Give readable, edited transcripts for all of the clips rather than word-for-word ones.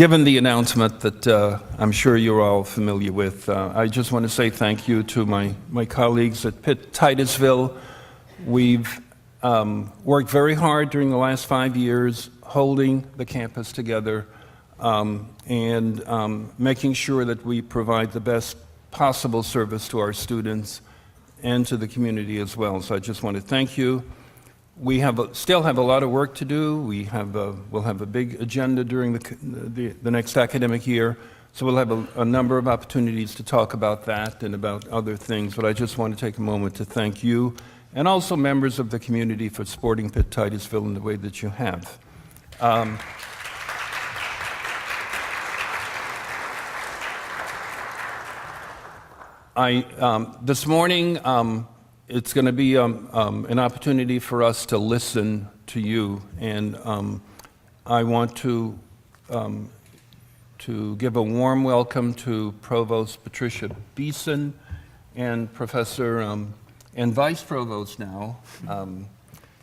given the announcement that I'm sure you're all familiar with, I just want to say thank you to my colleagues at Titusville. We've worked very hard during the last 5 years holding the campus together and making sure that we provide the best possible service to our students and to the community as well. So I just want to thank you. We still have a lot of work to do. We'll have a big agenda during the next academic year, so we'll have a number of opportunities to talk about that and about other things. But I just want to take a moment to thank you and also members of the community for supporting Pitt Titusville in the way that you have. This morning, it's going to be an opportunity for us to listen to you, and I want to give a warm welcome to Provost Patricia Beeson and Professor and Vice Provost now,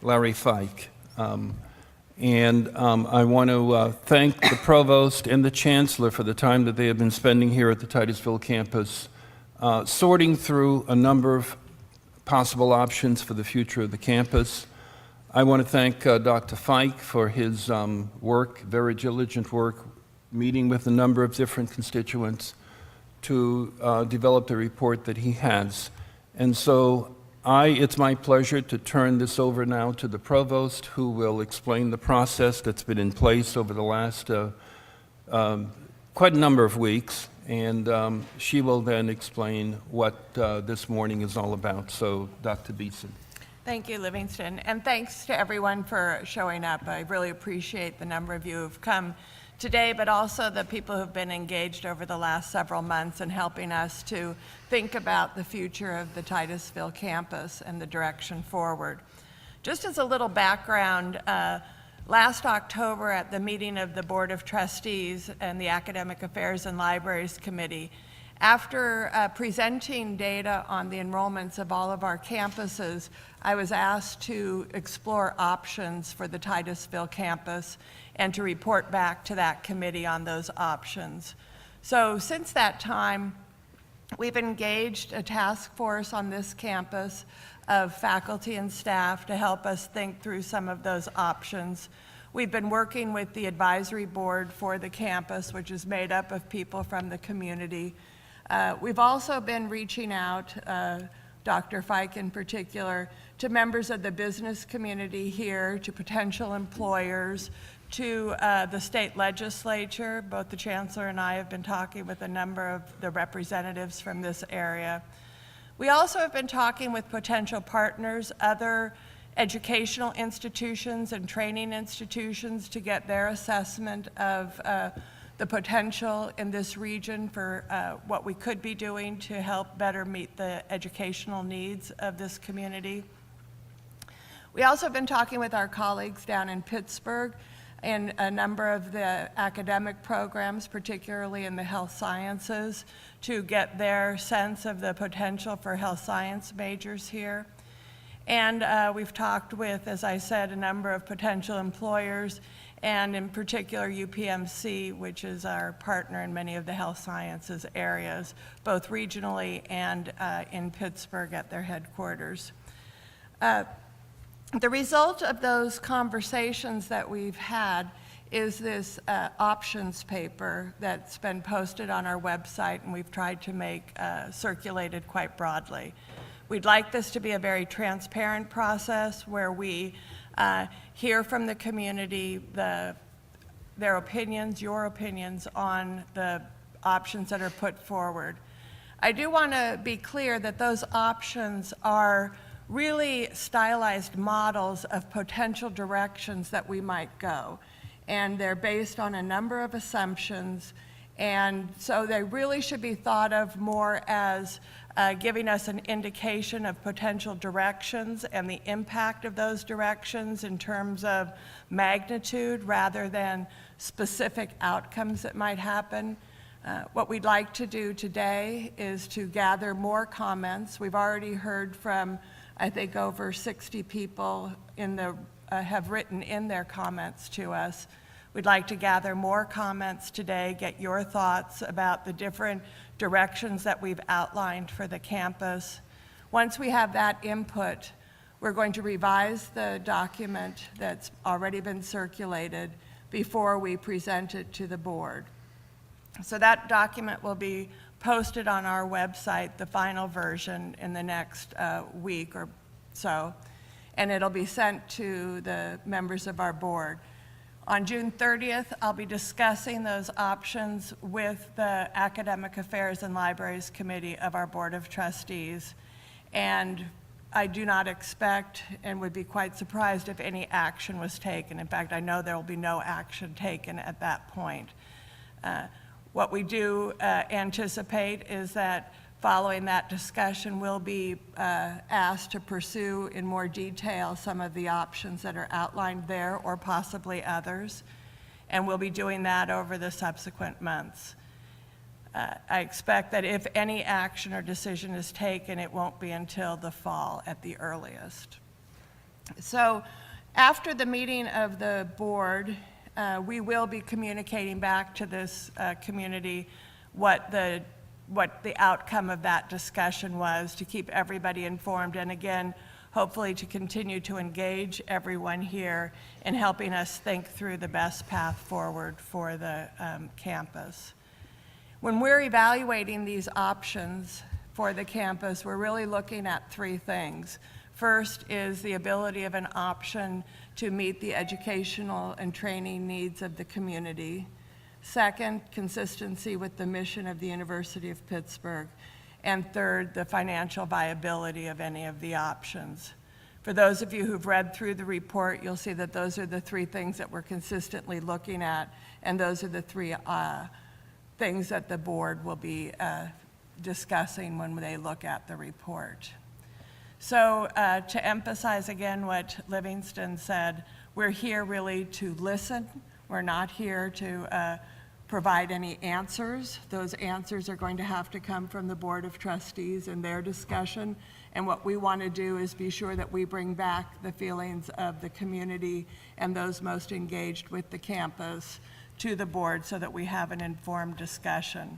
Larry Fike. And I want to thank the Provost and the Chancellor for the time that they have been spending here at the Titusville campus, sorting through a number of possible options for the future of the campus. I want to thank Dr. Fike for his work, very diligent work, meeting with a number of different constituents to develop the report that he has. And so it's my pleasure to turn this over now to the Provost, who will explain the process that's been in place over the last quite a number of weeks. And she will then explain what this morning is all about. So, Dr. Beeson. Thank you, Livingston. And thanks to everyone for showing up. I really appreciate the number of you who've come today, but also the people who've been engaged over the last several months in helping us to think about the future of the Titusville campus and the direction forward. Just as a little background, last October at the meeting of the Board of Trustees and the Academic Affairs and Libraries Committee, after presenting data on the enrollments of all of our campuses, I was asked to explore options for the Titusville campus and to report back to that committee on those options. So since that time, we've engaged a task force on this campus of faculty and staff to help us think through some of those options. We've been working with the advisory board for the campus, which is made up of people from the community. We've also been reaching out, Dr. Fike in particular, to members of the business community here, to potential employers, to the state legislature. Both the Chancellor and I have been talking with a number of the representatives from this area. We also have been talking with potential partners, other educational institutions and training institutions, to get their assessment of the potential in this region for what we could be doing to help better meet the educational needs of this community. We also have been talking with our colleagues down in Pittsburgh and a number of the academic programs, particularly in the health sciences, to get their sense of the potential for health science majors here. And we've talked with, as I said, a number of potential employers, and in particular UPMC, which is our partner in many of the health sciences areas, both regionally and in Pittsburgh at their headquarters. The result of those conversations that we've had is this options paper that's been posted on our website, and we've tried to make circulated quite broadly. We'd like this to be a very transparent process where we hear from the community their opinions, your opinions on the options that are put forward. I do want to be clear that those options are really stylized models of potential directions that we might go. And they're based on a number of assumptions, and so they really should be thought of more as giving us an indication of potential directions and the impact of those directions in terms of magnitude rather than specific outcomes that might happen. What we'd like to do today is to gather more comments. We've already heard from, I think, over 60 people have written in their comments to us. We'd like to gather more comments today, get your thoughts about the different directions that we've outlined for the campus. Once we have that input, we're going to revise the document that's already been circulated before we present it to the board. So that document will be posted on our website, the final version, in the next week or so, and it'll be sent to the members of our board. On June 30th, I'll be discussing those options with the Academic Affairs and Libraries Committee of our Board of Trustees, and I do not expect and would be quite surprised if any action was taken. In fact, I know there will be no action taken at that point. What we do anticipate is that following that discussion, we'll be asked to pursue in more detail some of the options that are outlined there, or possibly others, and we'll be doing that over the subsequent months. I expect that if any action or decision is taken, it won't be until the fall at the earliest. So after the meeting of the board, we will be communicating back to this community what the outcome of that discussion was, to keep everybody informed, and again, hopefully to continue to engage everyone here in helping us think through the best path forward for the campus. When we're evaluating these options for the campus, we're really looking at three things. First is the ability of an option to meet the educational and training needs of the community. Second, consistency with the mission of the University of Pittsburgh. And third, the financial viability of any of the options. For those of you who've read through the report, you'll see that those are the three things that we're consistently looking at, and those are the three things that the board will be discussing when they look at the report. So to emphasize again what Livingston said, we're here really to listen. We're not here to provide any answers. Those answers are going to have to come from the Board of Trustees in their discussion. And what we want to do is be sure that we bring back the feelings of the community and those most engaged with the campus to the board so that we have an informed discussion.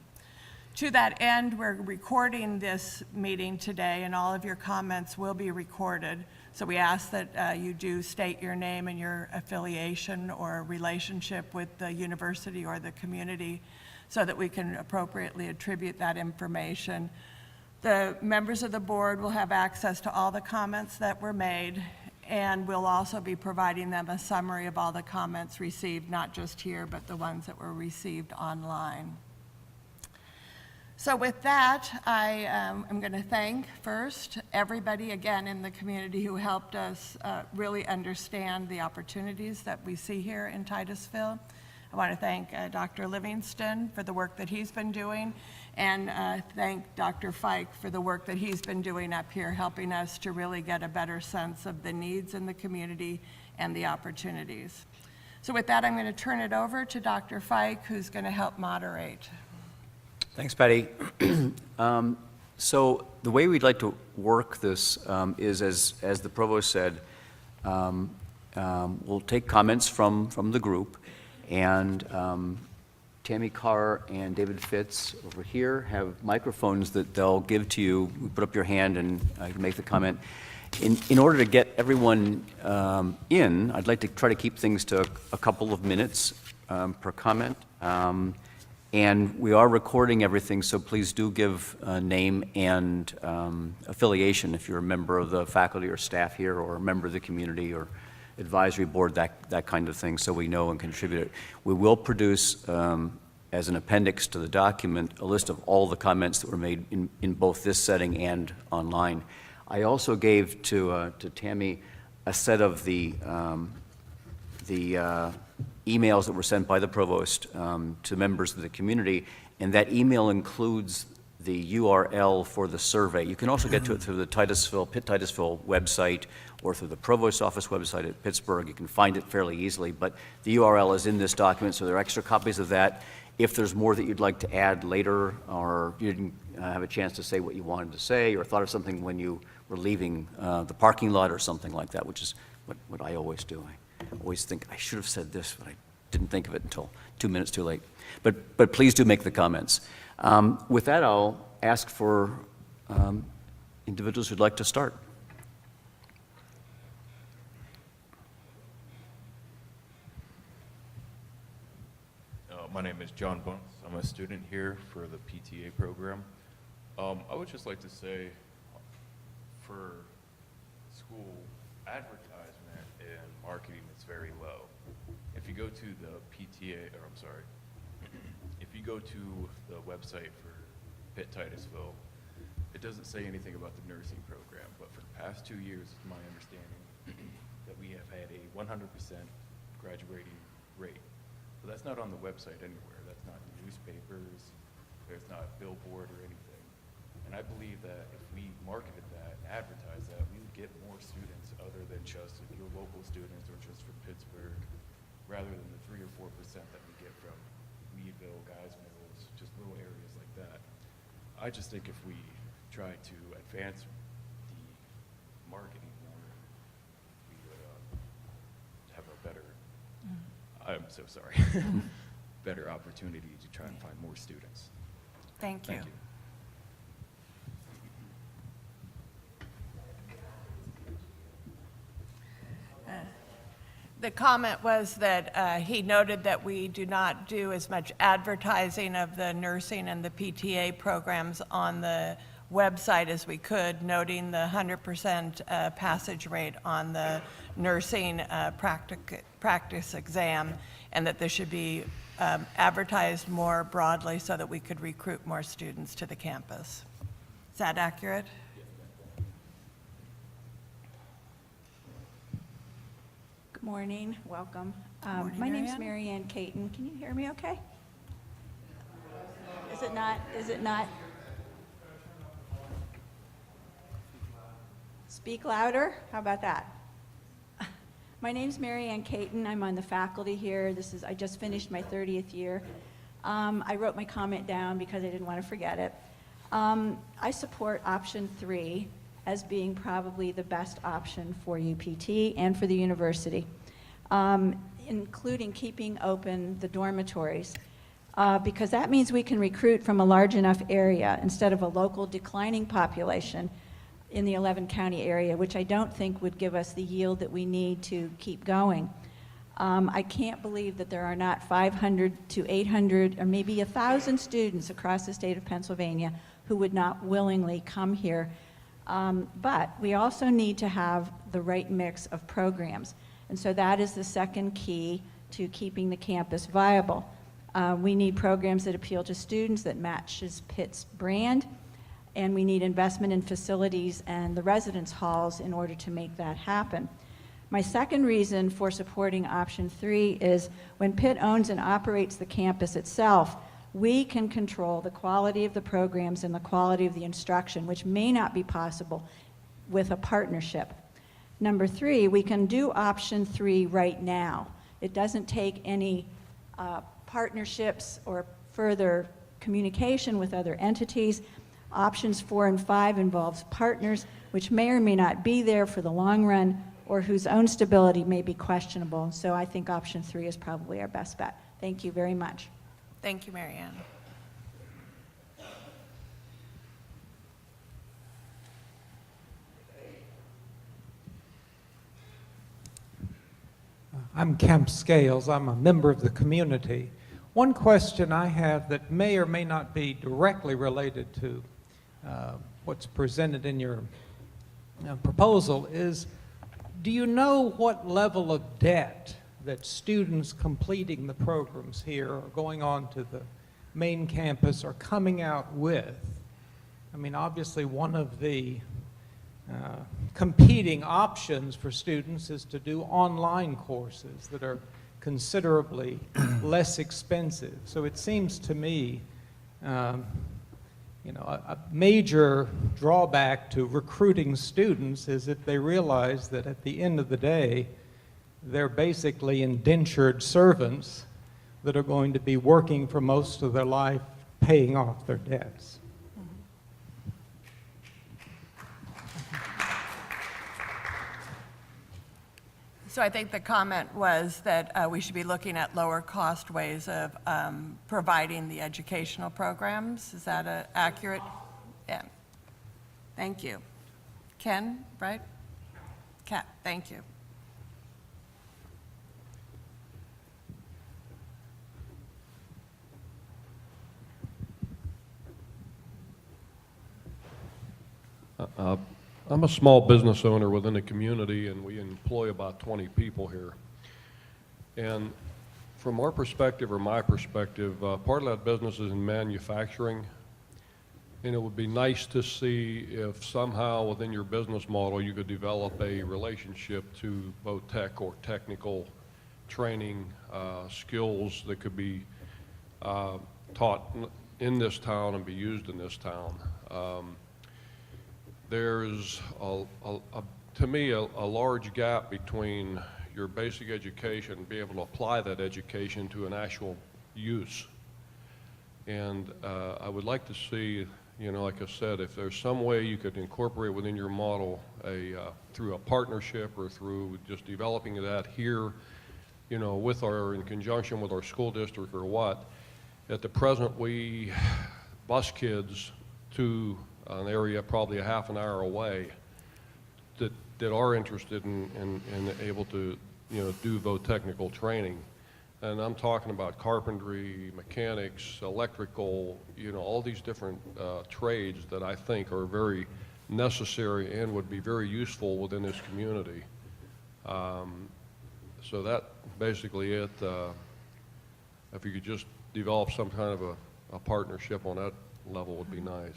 To that end, we're recording this meeting today, and all of your comments will be recorded. So we ask that you do state your name and your affiliation or relationship with the university or the community so that we can appropriately attribute that information. The members of the board will have access to all the comments that were made, and we'll also be providing them a summary of all the comments received, not just here, but the ones that were received online. So with that, I am going to thank first everybody again in the community who helped us really understand the opportunities that we see here in Titusville. I want to thank Dr. Livingston for the work that he's been doing, and thank Dr. Fike for the work that he's been doing up here, helping us to really get a better sense of the needs in the community and the opportunities. So with that, I'm going to turn it over to Dr. Fike, who's going to help moderate. Thanks, Patty. So the way we'd like to work this is, as the provost said, we'll take comments from the group, and Tammy Carr and David Fitz over here have microphones that they'll give to you. You put up your hand and you can make the comment. In order to get everyone in, I'd like to try to keep things to a couple of minutes per comment. And we are recording everything, so please do give a name and affiliation if you're a member of the faculty or staff here, or a member of the community or advisory board, that kind of thing, so we know and contribute it. We will produce, as an appendix to the document, a list of all the comments that were made in both this setting and online. I also gave to Tammy a set of the emails that were sent by the provost to members of the community, and that email includes the URL for the survey. You can also get to it through the Pitt Titusville website or through the provost's office website at Pittsburgh. You can find it fairly easily, but the URL is in this document, so there are extra copies of that. If there's more that you'd like to add later, or you didn't have a chance to say what you wanted to say, or thought of something when you were leaving the parking lot or something like that, which is what I always do. I always think I should have said this, but didn't think of it until 2 minutes too late. But please do make the comments. With that, I'll ask for individuals who'd like to start. My name is John Bunce. I'm a student here for the PTA program. I would just like to say, for school advertisement and marketing, it's very low. If you go to the if you go to the website for Pitt Titusville, it doesn't say anything about the nursing program, but for the past 2 years, it's my understanding that we have had a 100% graduating rate. But that's not on the website anywhere. That's not in newspapers. There's not a billboard or anything. And I believe that if we marketed that, advertised that, we would get more students other than just your local students or just from Pittsburgh, rather than the 3 or 4% that we get from Meadville, Guys Mills, just little areas like that. I just think if we try to advance the marketing more, we would have a better, I'm so sorry, better opportunity to try and find more students. Thank you. Thank you. The comment was that he noted that we do not do as much advertising of the nursing and the PTA programs on the website as we could, noting the 100% passage rate on the nursing practice exam, and that this should be advertised more broadly so that we could recruit more students to the campus. Is that accurate? Good morning, welcome. morning, My name's Marianne. Katyn. Can you hear me okay? Is it not? Speak louder? How about that? My name's Katyn. I'm on the faculty here. I just finished my 30th year. I wrote my comment down because I didn't want to forget it. I support option 3 as being probably the best option for UPT and for the university, including keeping open the dormitories, because that means we can recruit from a large enough area instead of a local declining population in the 11-county area, which I don't think would give us the yield that we need to keep going. I can't believe that there are not 500 to 800 or maybe 1,000 students across the state of Pennsylvania who would not willingly come here. But we also need to have the right mix of programs. And so that is the second key to keeping the campus viable. We need programs that appeal to students, that matches Pitt's brand, and we need investment in facilities and the residence halls in order to make that happen. My second reason for supporting option 3 is when Pitt owns and operates the campus itself, we can control the quality of the programs and the quality of the instruction, which may not be possible with a partnership. Number 3, we can do option 3 right now. It doesn't take any partnerships or further communication with other entities. Options 4 and 5 involves partners which may or may not be there for the long run or whose own stability may be questionable. So I think option 3 is probably our best bet. Thank you very much. Thank you, Marianne. I'm Kemp Scales. I'm a member of the community. One question I have that may or may not be directly related to what's presented in your proposal is, do you know what level of debt that students completing the programs here or going on to the main campus are coming out with? I mean, obviously one of the competing options for students is to do online courses that are considerably less expensive. So it seems to me, a major drawback to recruiting students is if they realize that at the end of the day, they're basically indentured servants that are going to be working for most of their life paying off their debts. So I think the comment was that we should be looking at lower cost ways of providing the educational programs. Is that accurate? Yeah. Thank you. Ken, right? Kat, thank you. I'm a small business owner within the community, and we employ about 20 people here. And from our perspective, or my perspective, part of that business is in manufacturing. And it would be nice to see if somehow within your business model you could develop a relationship to both tech or technical training skills that could be taught in this town and be used in this town. There's, to me, a large gap between your basic education and being able to apply that education to an actual use. And I would like to see, you know, like I said, if there's some way you could incorporate within your model through a partnership or through just developing that here, you know, in conjunction with our school district or what. At the present, we bus kids to an area probably a half an hour away that are interested in able to, you know, do both technical training. And I'm talking about carpentry, mechanics, electrical, you know, all these different trades that I think are very necessary and would be very useful within this community. So that basically it. If you could just develop some kind of a partnership on that level would be nice.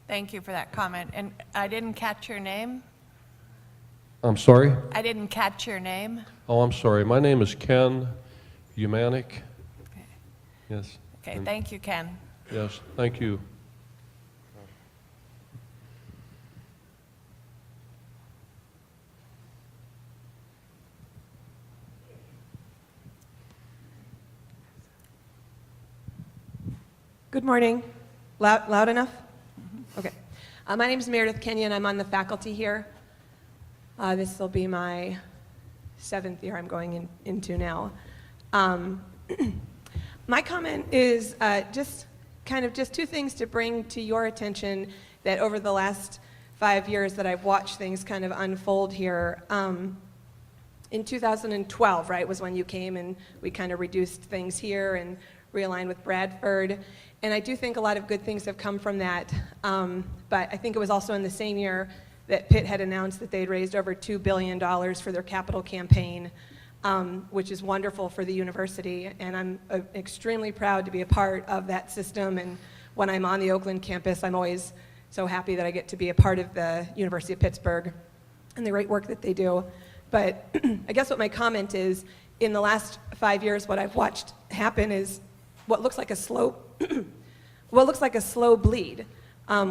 Thank you for that comment. And I didn't catch your name. I'm sorry? I didn't catch your name. Oh, I'm sorry. My name is Ken Umanic. Okay. Yes. Okay, thank you, Ken. Yes, thank you. Good morning. Loud enough? Okay. My name is Meredith Kenyon. I'm on the faculty here. This will be my 7th year I'm into now. My comment is just two things to bring to your attention that over the last 5 years that I've watched things kind of unfold here. In 2012, right, was when you came and we kind of reduced things here and realigned with Bradford. And I do think a lot of good things have come from that. But I think it was also in the same year that Pitt had announced that they'd raised over $2 billion for their capital campaign, which is wonderful for the university. And I'm extremely proud to be a part of that system. And when I'm on the Oakland campus, I'm always so happy that I get to be a part of the University of Pittsburgh and the great work that they do. But I guess what my comment is, in the last 5 years, what I've watched happen is what looks like a slow bleed.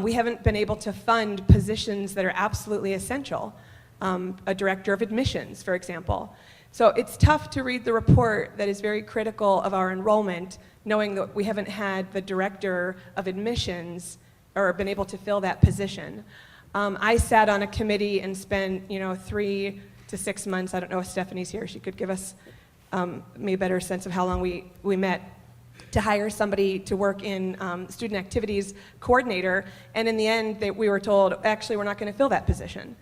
We haven't been able to fund positions that are absolutely essential. A director of admissions, for example. So it's tough to read the report that is very critical of our enrollment, knowing that we haven't had the director of admissions or been able to fill that position. I sat on a committee and spent, 3 to 6 months. I don't know if Stephanie's here. She could give us maybe a better sense of how long we met, to hire somebody to work in student activities coordinator, and in the end we were told, actually, we're not going to fill that position.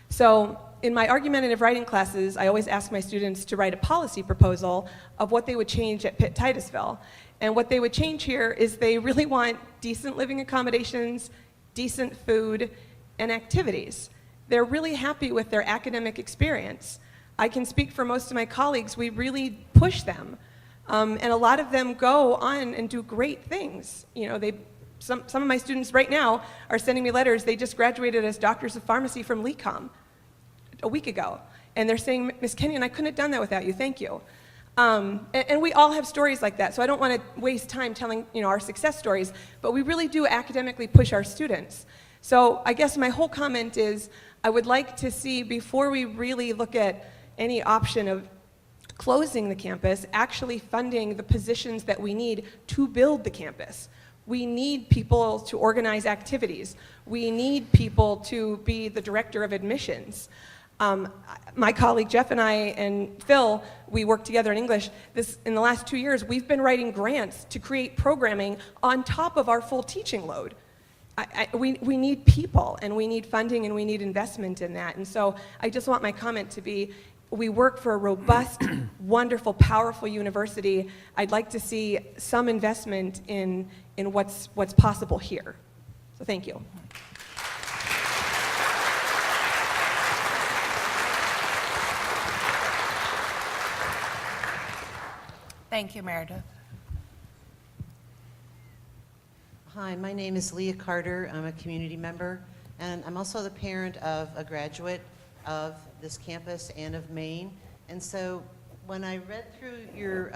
So in my argumentative writing classes, I always ask my students to write a policy proposal of what they would change at Pitt Titusville. And what they would change here is they really want decent living accommodations, decent food, and activities. They're really happy with their academic experience. I can speak for most of my colleagues. We really push them. And a lot of them go on and do great things. Some of my students right now are sending me letters. They just graduated as doctors of pharmacy from LECOM a week ago. And they're saying, Ms. Kenyon, I couldn't have done that without you. Thank you. And we all have stories like that. So I don't want to waste time telling our success stories. But we really do academically push our students. So I guess my whole comment is I would like to see, before we really look at any option of closing the campus, actually funding the positions that we need to build the campus. We need people to organize activities. We need people to be the director of admissions. My colleague Jeff and I and Phil, we work together in English. In the last 2 years, we've been writing grants to create programming on top of our full teaching load. We need people, and we need funding, and we need investment in that. And so I just want my comment to be, we work for a robust, wonderful, powerful university. I'd like to see some investment in what's possible here. So thank you. Thank you, Meredith. Hi, my name is Leah Carter. I'm a community member, and I'm also the parent of a graduate of this campus and of Maine. And so when I read through your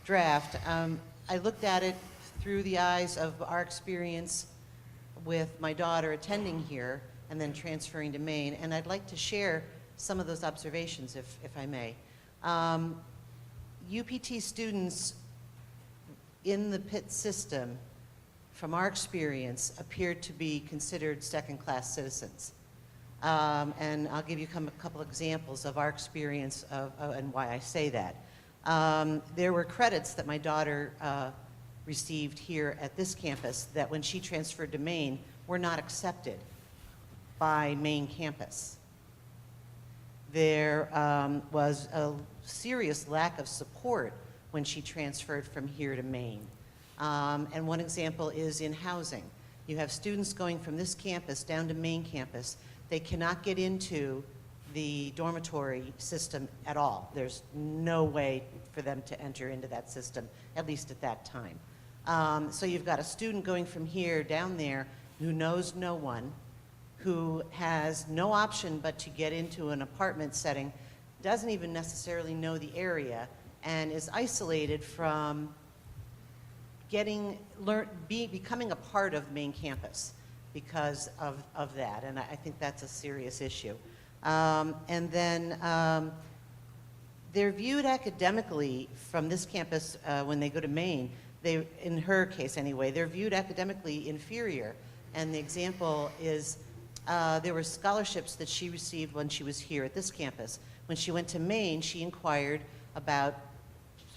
draft, I looked at it through the eyes of our experience with my daughter attending here and then transferring to Maine, and I'd like to share some of those observations, if I may. UPT students in the Pitt system, from our experience, appear to be considered second-class citizens. And I'll give you a couple examples of our experience and why I say that. There were credits that my daughter received here at this campus that when she transferred to Maine were not accepted by Maine campus. There was a serious lack of support when she transferred from here to Maine. And one example is in housing. You have students going from this campus down to Maine campus. They cannot get into the dormitory system at all. There's no way for them to enter into that system, at least at that time. So you've got a student going from here down there who knows no one, who has no option but to get into an apartment setting, doesn't even necessarily know the area, and is isolated from becoming a part of Maine campus because of that, and I think that's a serious issue. And then they're viewed academically from this campus when they go to Maine. In her case anyway, they're viewed academically inferior, and the example is there were scholarships that she received when she was here at this campus. When she went to Maine, she inquired about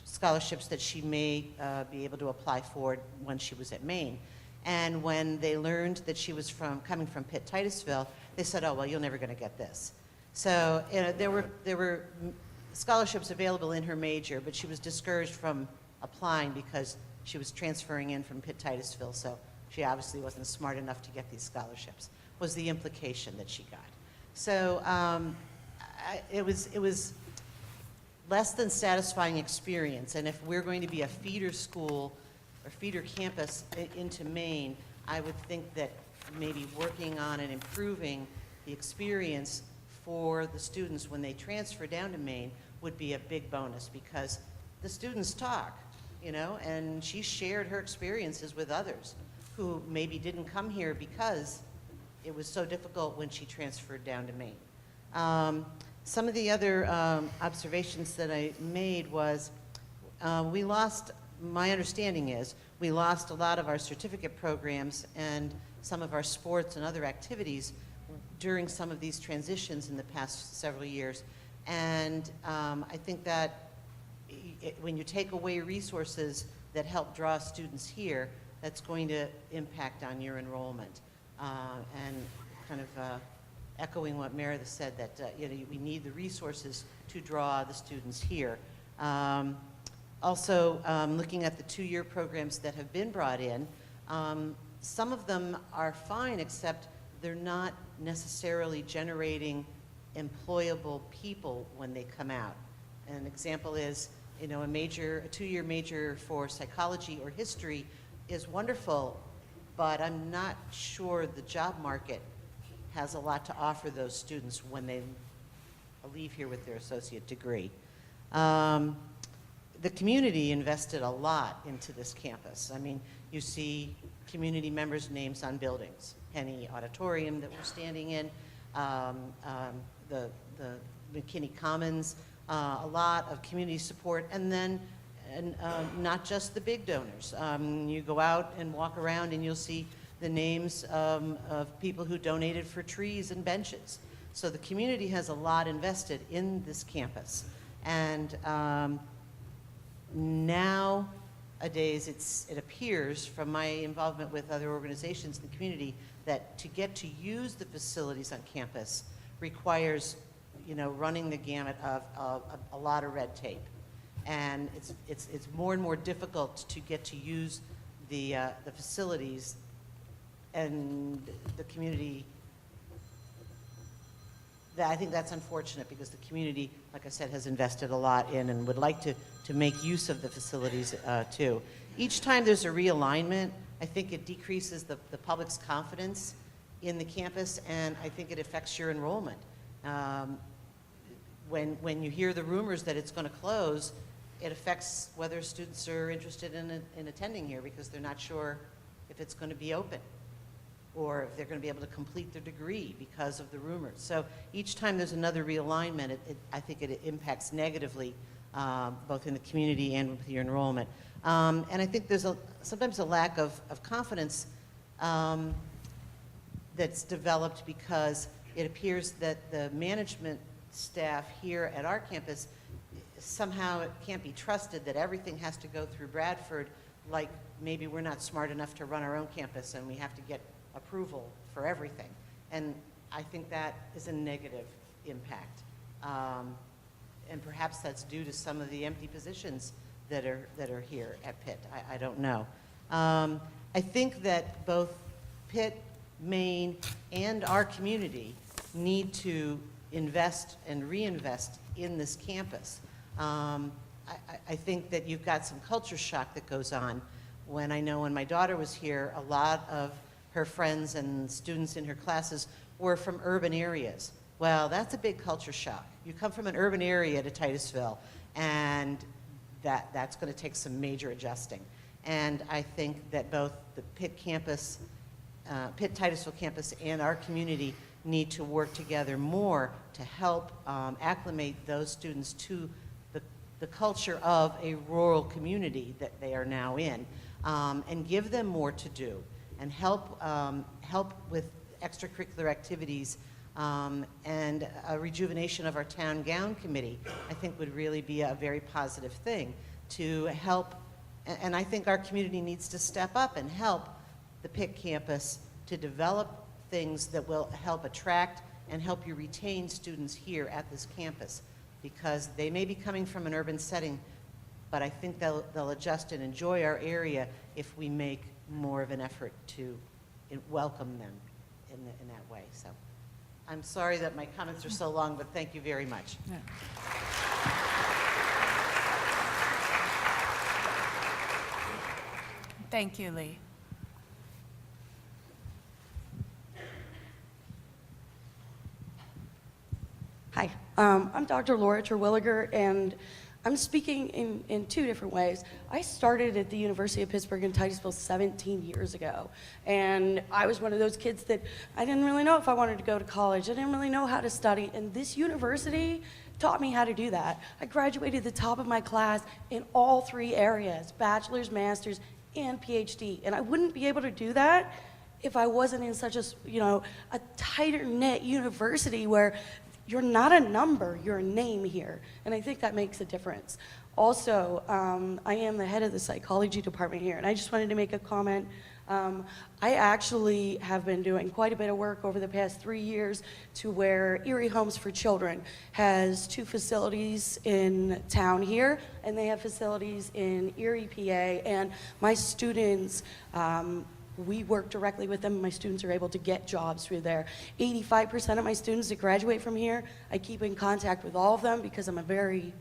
scholarships that she may be able to apply for when she was at Maine. And when they learned that she was coming from Pitt Titusville, they said, oh, well, you're never going to get this. So there were scholarships available in her major, but she was discouraged from applying because she was transferring in from Pitt Titusville, so she obviously wasn't smart enough to get these scholarships, was the implication that she got. So it was less than satisfying experience, and if we're going to be a feeder school or feeder campus into Maine, I would think that maybe working on and improving the experience for the students when they transfer down to Maine would be a big bonus, because the students talk, you know, and she shared her experiences with others who maybe didn't come here because it was so difficult when she transferred down to Maine. Some of the other observations that I made was my understanding is we lost a lot of our certificate programs and some of our sports and other activities during some of these transitions in the past several years. And I think that when you take away resources that help draw students here, that's going to impact on your enrollment. And kind of echoing what Meredith said, that we need the resources to draw the students here. Also, looking at the two-year programs that have been brought in, some of them are fine, except they're not necessarily generating employable people when they come out. An example is, a two-year major for psychology or history is wonderful, but I'm not sure the job market has a lot to offer those students when they leave here with their associate degree. The community invested a lot into this campus. I mean, you see community members' names on buildings. Penny Auditorium that we're standing in, the McKinney Commons, a lot of community support, and then not just the big donors. You go out and walk around and you'll see the names of people who donated for trees and benches. So the community has a lot invested in this campus. And nowadays, it appears from my involvement with other organizations in the community that to get to use the facilities on campus requires, running the gamut of a lot of red tape. And it's more and more difficult to get to use the facilities, and the community, I think that's unfortunate, because the community, like I said, has invested a lot in and would like to make use of the facilities too. Each time there's a realignment, I think it decreases the public's confidence in the campus, and I think it affects your enrollment. When you hear the rumors that it's going to close, it affects whether students are interested in attending here, because they're not sure if it's going to be open or if they're going to be able to complete their degree because of the rumors. So each time there's another realignment, I think it impacts negatively, both in the community and with your enrollment. And I think there's sometimes a lack of confidence that's developed, because it appears that the management staff here at our campus, somehow it can't be trusted that everything has to go through Bradford, like maybe we're not smart enough to run our own campus and we have to get approval for everything. And I think that is a negative impact. And perhaps that's due to some of the empty positions that are here at Pitt. I don't know. I think that both Pitt, Maine, and our community need to invest and reinvest in this campus. I think that you've got some culture shock that goes on. When my daughter was here, a lot of her friends and students in her classes were from urban areas. Well, that's a big culture shock. You come from an urban area to Titusville, and that's going to take some major adjusting. And I think that both the Pitt campus, Pitt Titusville campus, and our community need to work together more to help acclimate those students to the culture of a rural community that they are now in, and give them more to do, and help with extracurricular activities, and a rejuvenation of our town gown committee, I think would really be a very positive thing to help. And I think our community needs to step up and help the Pitt campus to develop things that will help attract and help you retain students here at this campus, because they may be coming from an urban setting, but I think they'll adjust and enjoy our area if we make more of an effort to welcome them in that way. So I'm sorry that my comments are so long, but thank you very much. Yeah. Thank you, Lee. Hi, I'm Dr. Laura Terwilliger, and I'm speaking in two different ways. I started at the University of Pittsburgh in Titusville 17 years ago, and I was one of those kids that I didn't really know if I wanted to go to college. I didn't really know how to study, and this university taught me how to do that. I graduated at the top of my class in all three areas, bachelor's, master's, and PhD, and I wouldn't be able to do that if I wasn't in such a tighter knit university where you're not a number, you're a name here, and I think that makes a difference. Also, I am the head of the psychology department here, and I just wanted to make a comment. I actually have been doing quite a bit of work over the past 3 years to where Erie Homes for Children has 2 facilities in town here, and they have facilities in Erie, PA, and my students, we work directly with them. My students are able to get jobs through there. 85% of my students that graduate from here, I keep in contact with all of them because I'm a very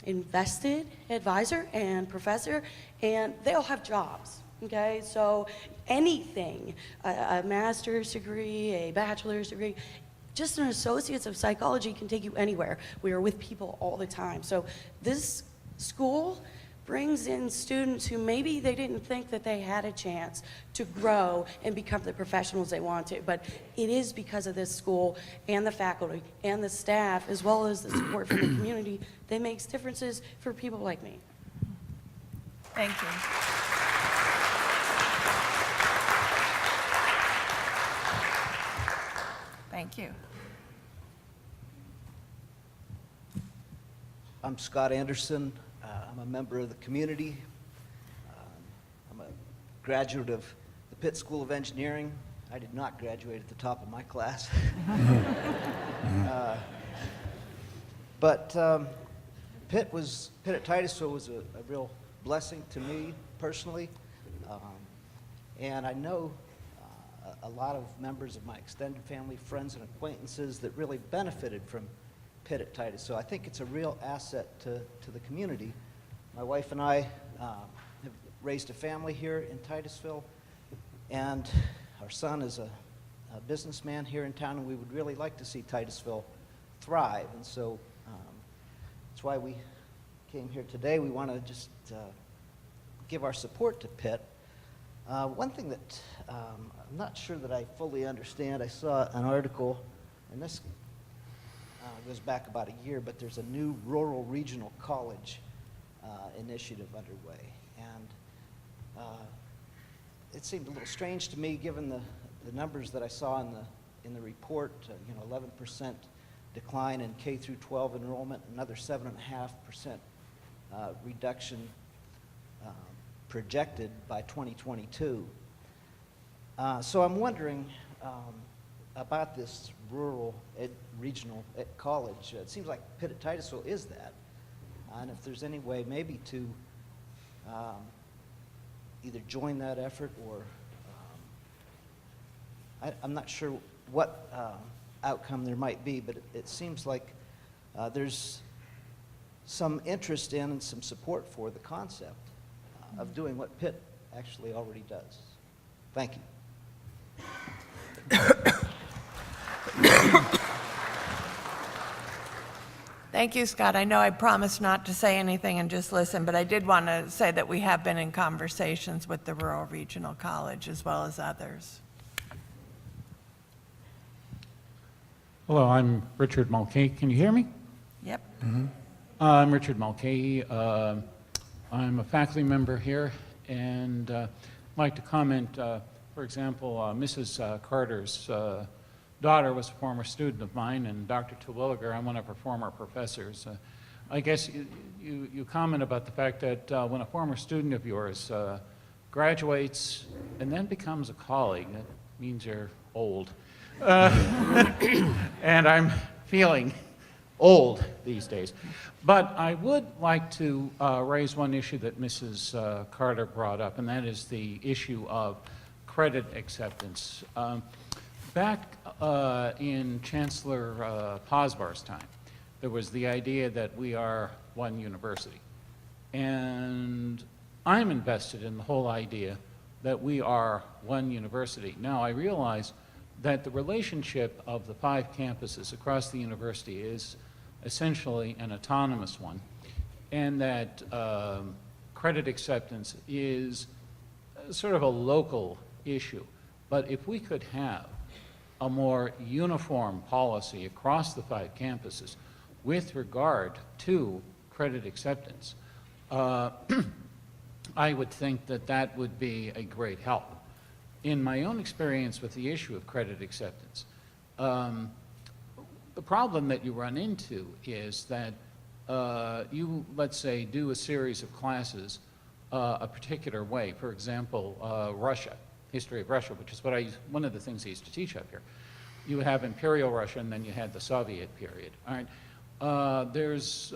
invested advisor and professor, and they all have jobs, okay? So anything, a master's degree, a bachelor's degree, just an associate's of psychology can take you anywhere. We are with people all the time. So this school brings in students who maybe they didn't think that they had a chance to grow and become the professionals they want to, but it is because of this school and the faculty and the staff, as well as the support from the community, that makes differences for people like me. Thank you. Thank you. I'm Scott Anderson. I'm a member of the community. I'm a graduate of the Pitt School of Engineering. I did not graduate at the top of my class. But Pitt at Titusville was a real blessing to me personally. And I know a lot of members of my extended family, friends, and acquaintances that really benefited from Pitt at Titusville. So I think it's a real asset to the community. My wife and I have raised a family here in Titusville, and our son is a businessman here in town, and we would really like to see Titusville thrive. And so that's why we came here today. We want to just give our support to Pitt. One thing that I'm not sure that I fully understand, I saw an article, and this goes back about a year, but there's a new rural regional college initiative underway. And it seemed a little strange to me given the numbers that I saw in the report, 11% decline in K through 12 enrollment, another 7.5% reduction projected by 2022. So I'm wondering about this rural regional college. It seems like Pitt at Titusville is that. And if there's any way maybe to either join that effort or I'm not sure what outcome there might be, but it seems like there's some interest in and some support for the concept of doing what Pitt actually already does. Thank you. Thank you, Scott. I know I promised not to say anything and just listen, but I did want to say that we have been in conversations with the Rural Regional College as well as others. Hello, I'm Richard Mulcahy. Can you hear me? Yep. I'm Richard Mulcahy. I'm a faculty member here, and I'd like to comment, for example, Mrs. Carter's daughter was a former student of mine, and Dr. Terwilliger, I'm one of her former professors. I guess you comment about the fact that when a former student of yours graduates and then becomes a colleague, that means you're old. And I'm feeling old these days. But I would like to raise one issue that Mrs. Carter brought up, and that is the issue of credit acceptance. Back in Chancellor Posbar's time, there was the idea that we are one university. And I'm invested in the whole idea that we are one university. Now, I realize that the relationship of the 5 campuses across the university is essentially an autonomous one, and that credit acceptance is sort of a local issue. But if we could have a more uniform policy across the 5 campuses with regard to credit acceptance, I would think that that would be a great help. In my own experience with the issue of credit acceptance, the problem that you run into is that you, let's say, do a series of classes a particular way. For example, Russia, history of Russia, which is what one of the things I used to teach up here. You have Imperial Russia, and then you had the Soviet period. All right. There's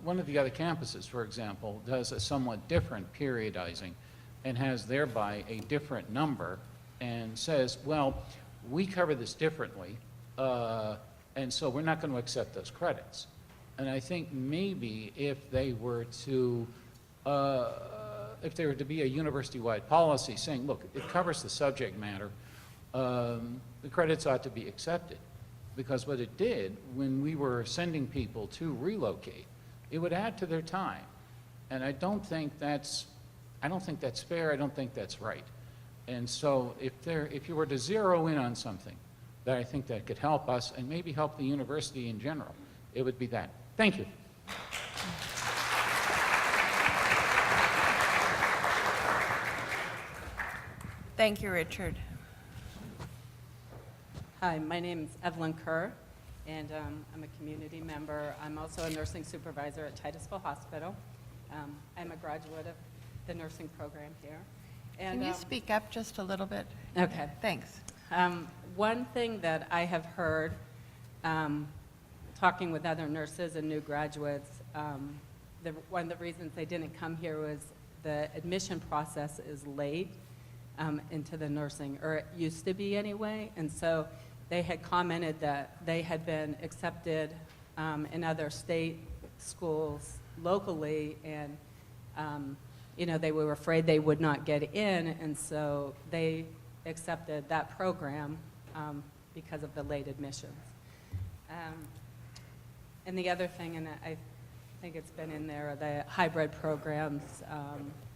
one of the other campuses, for example, does a somewhat different periodizing and has thereby a different number and says, well, we cover this differently, and so we're not going to accept those credits. And I think maybe if they were to be a university-wide policy saying, look, it covers the subject matter, the credits ought to be accepted. Because what it did, when we were sending people to relocate, it would add to their time. And I don't think that's fair, I don't think that's right. And so if you were to zero in on something that I think that could help us and maybe help the university in general, it would be that. Thank you. Thank you, Richard. Hi, my name is Evelyn Kerr, and I'm a community member. I'm also a nursing supervisor at Titusville Hospital. I'm a graduate of the nursing program here. And, Can you speak up just a little bit? Okay. Thanks. One thing that I have heard, talking with other nurses and new graduates, one of the reasons they didn't come here was the admission process is late into the nursing, or it used to be anyway, and so they had commented that they had been accepted in other state schools locally, and you know, they were afraid they would not get in, and so they accepted that program because of the late admissions. And the other thing, and I think it's been in there, are the hybrid programs.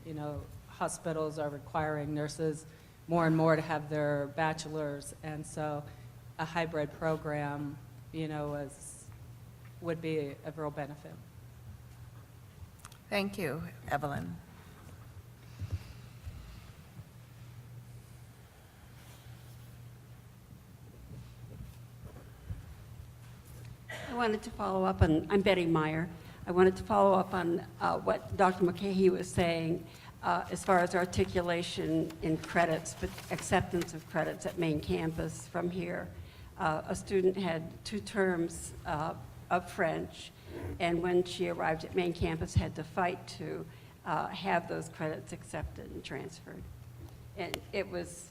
You know, hospitals are requiring nurses more and more to have their bachelor's, and so a hybrid program, you know, would be a real benefit. Thank you, Evelyn. I wanted to follow up on, I'm Betty Meier. I wanted to follow up on what Dr. Mulcahy was saying as far as articulation in credits, but acceptance of credits at main campus from here. A student had 2 terms of French, and when she arrived at main campus had to fight to have those credits accepted and transferred. And it was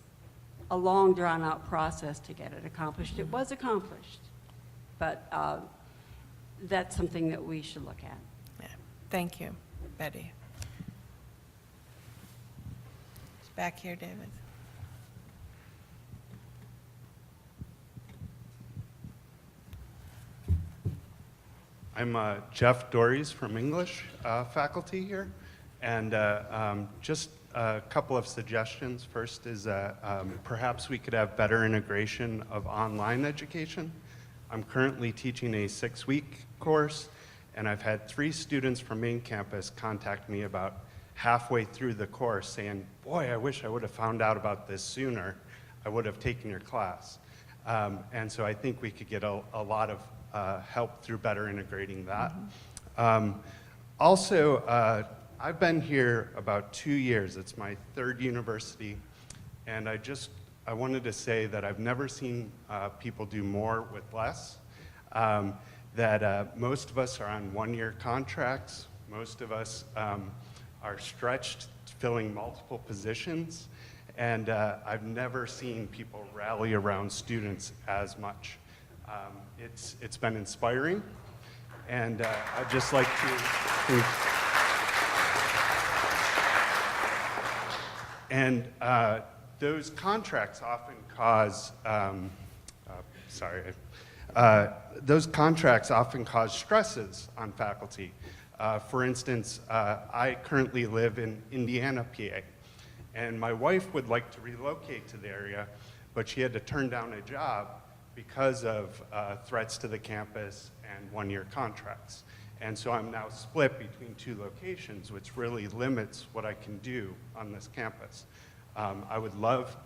a long drawn-out process to get it accomplished. It was accomplished, but that's something that we should look at. Yeah. Thank you, Betty. It's back here, David. I'm Jeff Dory from English faculty here, and just a couple of suggestions. First is that perhaps we could have better integration of online education. I'm currently teaching a 6-week course, and I've had 3 students from main campus contact me about halfway through the course saying, boy, I wish I would have found out about this sooner. I would have taken your class. And so I think we could get a lot of help through better integrating that. Also, I've been here about 2 years. It's my 3rd university, and I wanted to say that I've never seen people do more with less, that most of us are on 1-year contracts. Most of us are stretched filling multiple positions, and I've never seen people rally around students as much. It's been inspiring, and I'd just like to and those contracts often cause those contracts often cause stresses on faculty. For instance, I currently live in Indiana, PA, and my wife would like to relocate to the area, but she had to turn down a job because of threats to the campus and 1-year contracts. And so I'm now split between 2 locations, which really limits what I can do on this campus. I love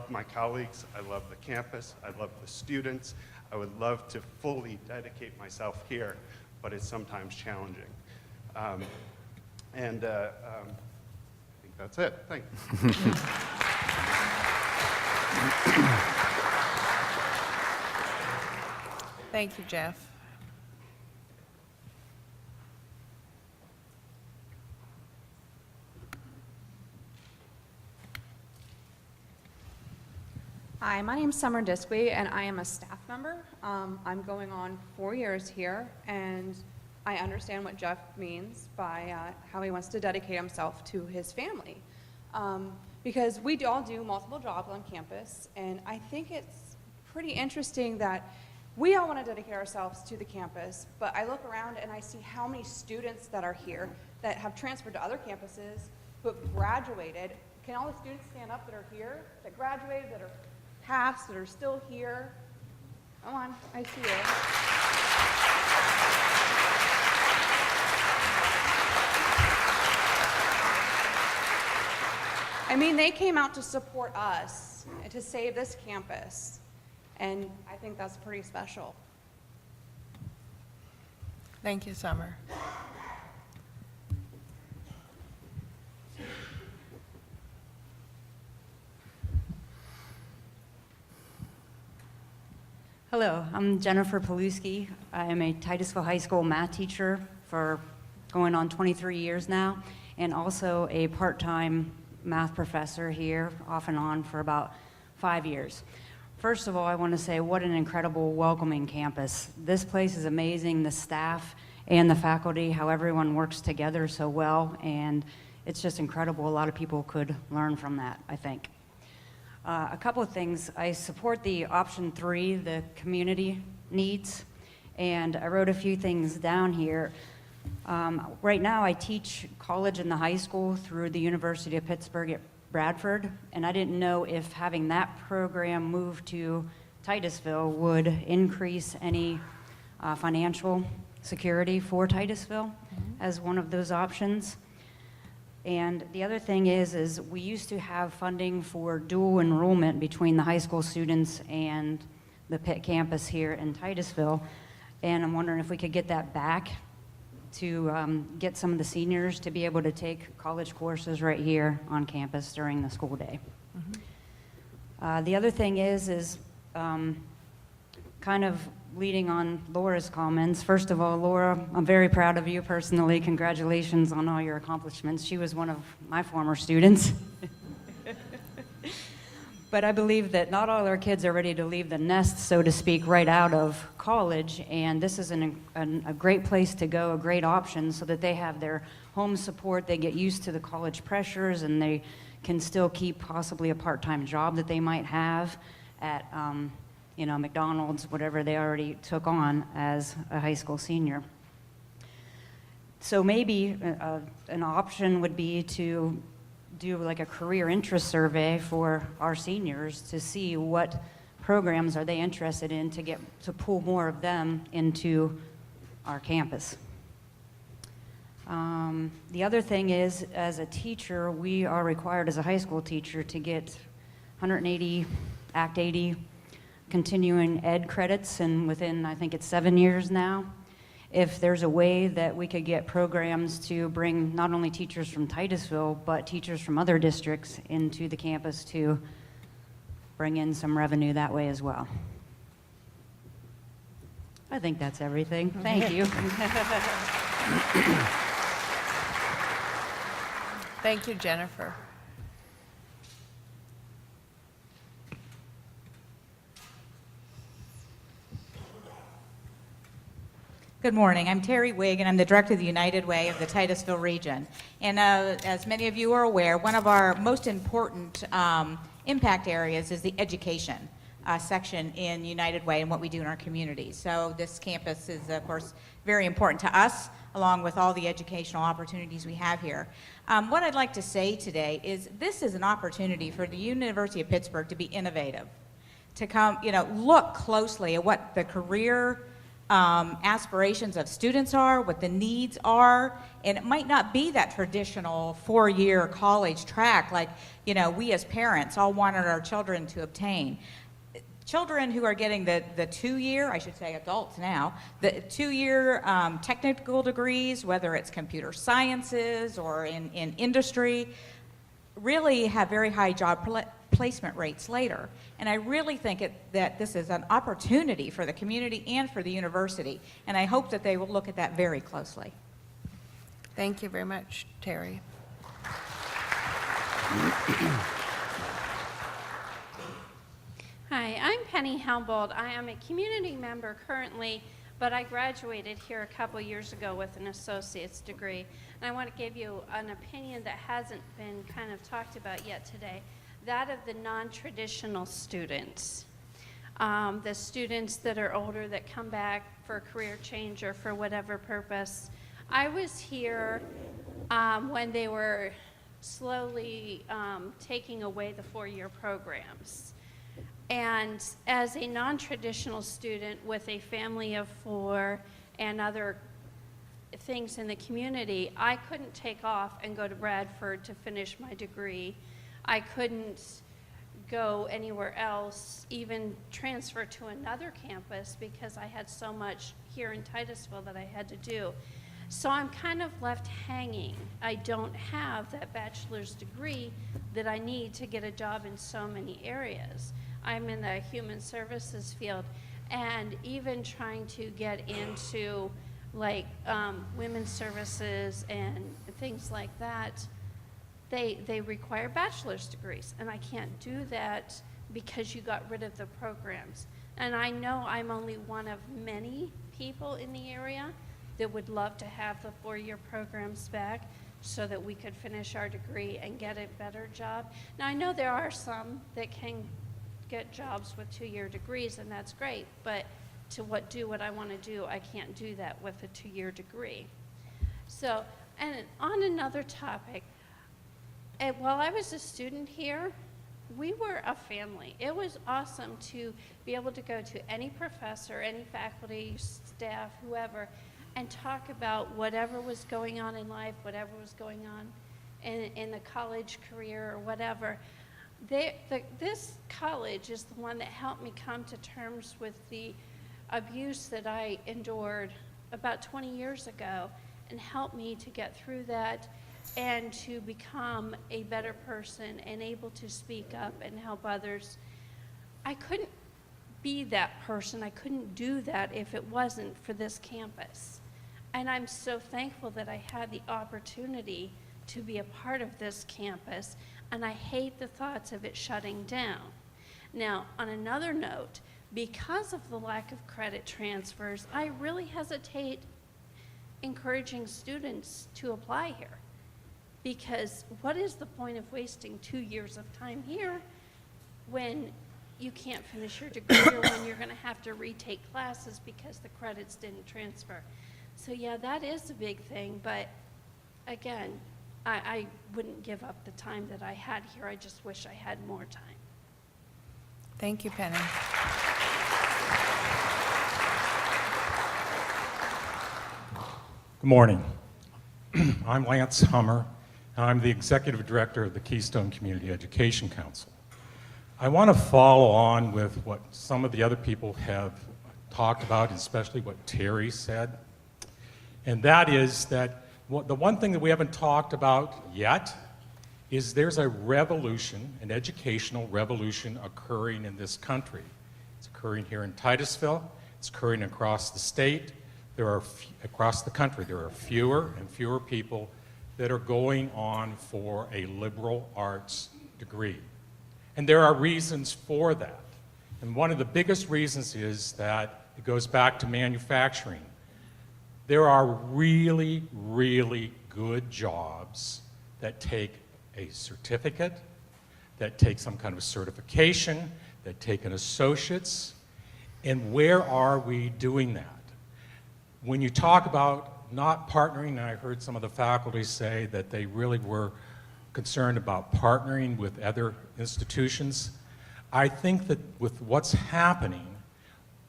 my colleagues, I love the campus, I love the students. I would love to fully dedicate myself here, but it's sometimes challenging. I think that's it. Thanks. Thank you, Jeff. Hi, my name is Summer Disway, and I am a staff member. I'm going on 4 years here, and I understand what Jeff means by how he wants to dedicate himself to his family. Because we all do multiple jobs on campus, and I think it's pretty interesting that we all want to dedicate ourselves to the campus, but I look around and I see how many students that are here that have transferred to other campuses, who have graduated. Can all the students stand up that are here, that graduated, that are past, that are still here? Come on, I see you. I mean, they came out to support us, to save this campus, and I think that's pretty special. Thank you, Summer. Hello, I'm Jennifer Paluski. I am a Titusville High School math teacher for going on 23 years now, and also a part-time math professor here, off and on, for about 5 years. First of all, I want to say what an incredible, welcoming campus. This place is amazing, the staff and the faculty, how everyone works together so well, and it's just incredible. A lot of people could learn from that, I think. A couple of things. I support the option 3, the community needs, and I wrote a few things down here. Right now I teach college and the high school through the University of Pittsburgh at Bradford, and I didn't know if having that program move to Titusville would increase any financial security for Titusville as one of those options. And the other thing is we used to have funding for dual enrollment between the high school students and the Pitt campus here in Titusville. And I'm wondering if we could get that back to get some of the seniors to be able to take college courses right here on campus during the school day. The other thing is kind of leading on Laura's comments. First of all, Laura, I'm very proud of you personally. Congratulations on all your accomplishments. She was one of my former students. But I believe that not all our kids are ready to leave the nest, so to speak, right out of college, and this is a great place to go, a great option, so that they have their home support, they get used to the college pressures, and they can still keep possibly a part-time job that they might have at McDonald's, whatever they already took on as a high school senior. So maybe an option would be to do like a career interest survey for our seniors to see what programs are they interested in to pull more of them into our campus. The other thing is, as a teacher, we are required as a high school teacher to get 180 Act 80 continuing ed credits, and within, I think it's 7 years now. If there's a way that we could get programs to bring not only teachers from Titusville, but teachers from other districts into the campus to bring in some revenue that way as well. I think that's everything. Thank you. Thank you, Jennifer. Good morning. I'm Terry Wigg, and I'm the director of the United Way of the Titusville region. And as many of you are aware, one of our most important impact areas is the education section in United Way and what we do in our community. So this campus is, of course, very important to us, along with all the educational opportunities we have here. What I'd like to say today is this is an opportunity for the University of Pittsburgh to be innovative, to come, look closely at what the career aspirations of students are, what the needs are, and it might not be that traditional 4-year college track like, we as parents all wanted our children to obtain. Children who are getting the 2-year, I should say adults now, the 2-year technical degrees, whether it's computer sciences or in industry, really have very high job placement rates later. And I really think that this is an opportunity for the community and for the university. And I hope that they will look at that very closely. Thank you very much, Terry. Hi, I'm Penny Helbold. I am a community member currently, but I graduated here a couple years ago with an associate's degree. And I want to give you an opinion that hasn't been kind of talked about yet today, that of the non-traditional students. The students that are older that come back for a career change or for whatever purpose. I was here when they were slowly taking away the 4-year programs. And as a non-traditional student with a family of 4 and other things in the community, I couldn't take off and go to Bradford to finish my degree. I couldn't go anywhere else, even transfer to another campus, because I had so much here in Titusville that I had to do. So I'm kind of left hanging. I don't have that bachelor's degree that I need to get a job in so many areas. I'm in the human services field, and even trying to get into like women's services and things like that, they require bachelor's degrees, and I can't do that because you got rid of the programs. And I know I'm only one of many people in the area that would love to have the 4-year programs back so that we could finish our degree and get a better job. Now, I know there are some that can get jobs with 2-year degrees, and that's great, but to do what I want to do, I can't do that with a 2-year degree. So, and on another topic, while I was a student here, we were a family. It was awesome to be able to go to any professor, any faculty, staff, whoever, and talk about whatever was going on in life, whatever was going on in the college career or whatever. This college is the one that helped me come to terms with the abuse that I endured about 20 years ago, and helped me to get through that and to become a better person and able to speak up and help others. I couldn't be that person. I couldn't do that if it wasn't for this campus. And I'm so thankful that I had the opportunity to be a part of this campus, and I hate the thoughts of it shutting down. Now, on another note, because of the lack of credit transfers, I really hesitate encouraging students to apply here. Because what is the point of wasting 2 years of time here when you can't finish your degree or when you're going to have to retake classes because the credits didn't transfer? So yeah, that is a big thing, but again, I wouldn't give up the time that I had here. I just wish I had more time. Thank you, Penny. Good morning. I'm Lance Hummer, and I'm the Executive Director of the Keystone Community Education Council. I want to follow on with what some of the other people have talked about, especially what Terry said. And that is that the one thing that we haven't talked about yet is there's a revolution, an educational revolution occurring in this country. It's occurring here in Titusville. It's occurring across the state. Across the country, there are fewer and fewer people that are going on for a liberal arts degree. And there are reasons for that. And one of the biggest reasons is that it goes back to manufacturing. There are really, really good jobs that take a certificate, that take some kind of a certification, that take an associate's. And where are we doing that? When you talk about not partnering, and I heard some of the faculty say that they really were concerned about partnering with other institutions, I think that with what's happening,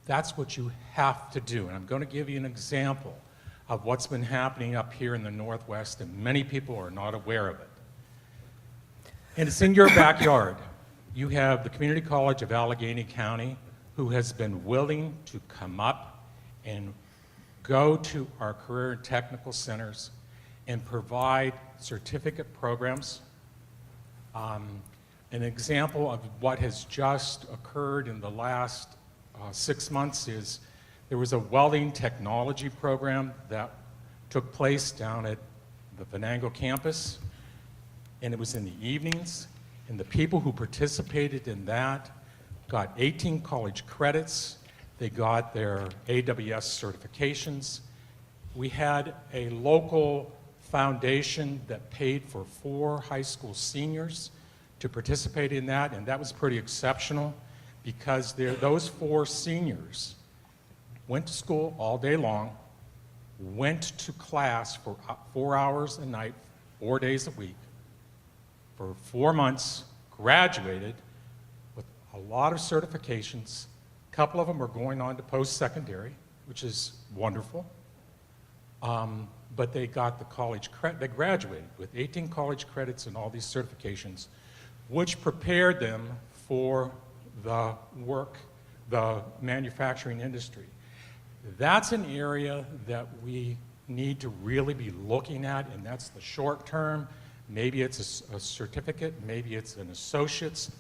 that's what you have to do. And I'm going to give you an example of what's been happening up here in the Northwest, and many people are not aware of it. And it's in your backyard. You have the Community College of Allegheny County, who has been willing to come up and go to our career and technical centers and provide certificate programs. An example of what has just occurred in the last 6 months is there was a welding technology program that took place down at the Venango campus, and it was in the evenings, and the people who participated in that got 18 college credits. They got their AWS certifications. We had a local foundation that paid for 4 high school seniors to participate in that, and that was pretty exceptional because those 4 seniors went to school all day long, went to class for 4 hours a night, 4 days a week, for 4 months, graduated with a lot of certifications. A couple of them are going on to post-secondary, which is wonderful. But they got the college credit. They graduated with 18 college credits and all these certifications, which prepared them for the work, the manufacturing industry. That's an area that we need to really be looking at, and that's the short term. Maybe it's a certificate, maybe it's an associate's,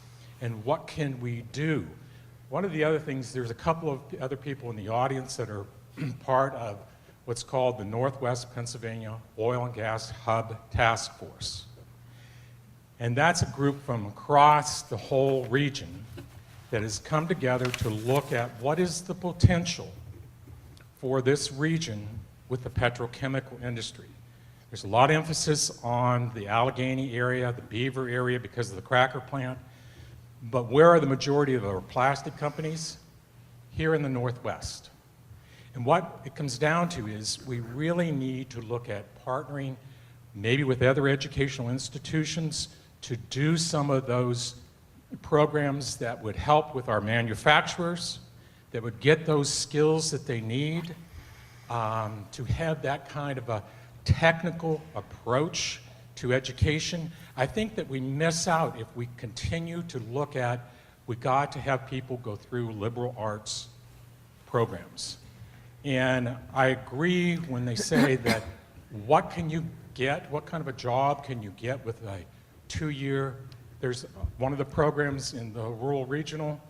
and what can we do? One of the other things, there's a couple of other people in the audience that are part of what's called the Northwest Pennsylvania Oil and Gas Hub Task Force. And that's a group from across the whole region that has come together to look at what is the potential for this region with the petrochemical industry. There's a lot of emphasis on the Allegheny area, the Beaver area because of the cracker plant, but where are the majority of our plastic companies? Here in the Northwest. And what it comes down to is we really need to look at partnering maybe with other educational institutions to do some of those programs that would help with our manufacturers, that would get those skills that they need to have that kind of a technical approach to education. I think that we miss out if we continue to look at, we got to have people go through liberal arts programs. And I agree when they say that what can you get, what kind of a job can you get with a 2-year, there's one of the programs in the rural regional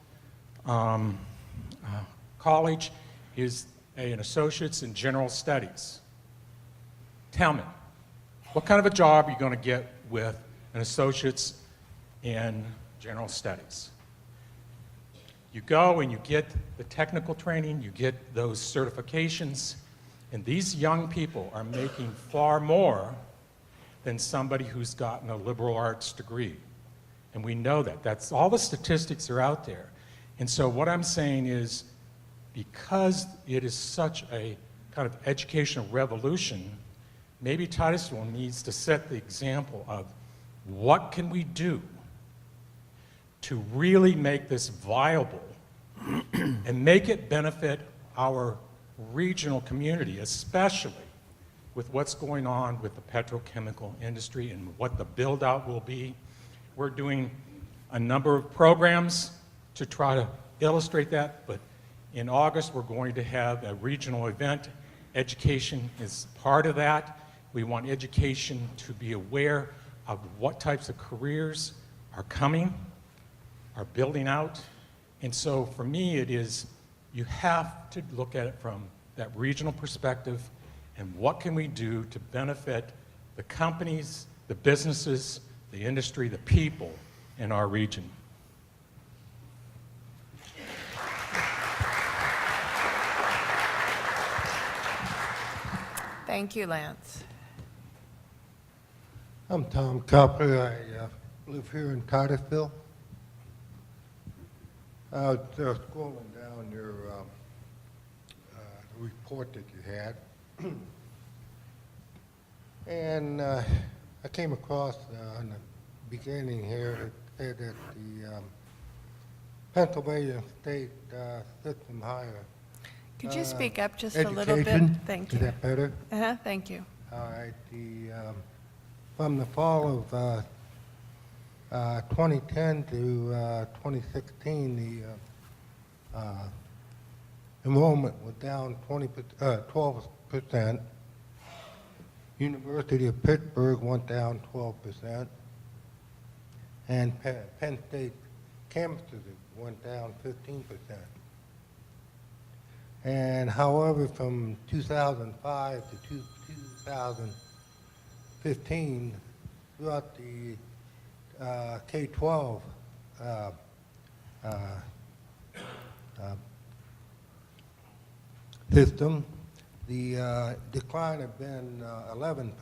college is an associate's in general studies. Tell me, what kind of a job are you going to get with an associate's in general studies? You go and you get the technical training, you get those certifications, and these young people are making far more than somebody who's gotten a liberal arts degree. And we know that. That's all the statistics are out there. And so what I'm saying is, because it is such a kind of educational revolution, maybe Titusville needs to set the example of what can we do to really make this viable and make it benefit our regional community, especially with what's going on with the petrochemical industry and what the build-out will be. We're doing a number of programs to try to illustrate that, but in August we're going to have a regional event. Education is part of that. We want education to be aware of what types of careers are coming, are building out. And so for me it is, you have to look at it from that regional perspective and what can we do to benefit the companies, the businesses, the industry, the people in our region. Thank you, Lance. I'm Tom Copper. I live here in Titusville. I was scrolling down your report that you had. And I came across in the beginning here, it said that the Pennsylvania State System Higher. Could you speak up just a little bit? Education. Thank you. Is that better? Thank you. All right. From the fall of 2010 to 2016, the enrollment was down 12%. University of Pittsburgh went down 12%. And Penn State campuses went down 15%. And however, from 2005 to 2015, throughout the K-12 system, the decline had been 11%,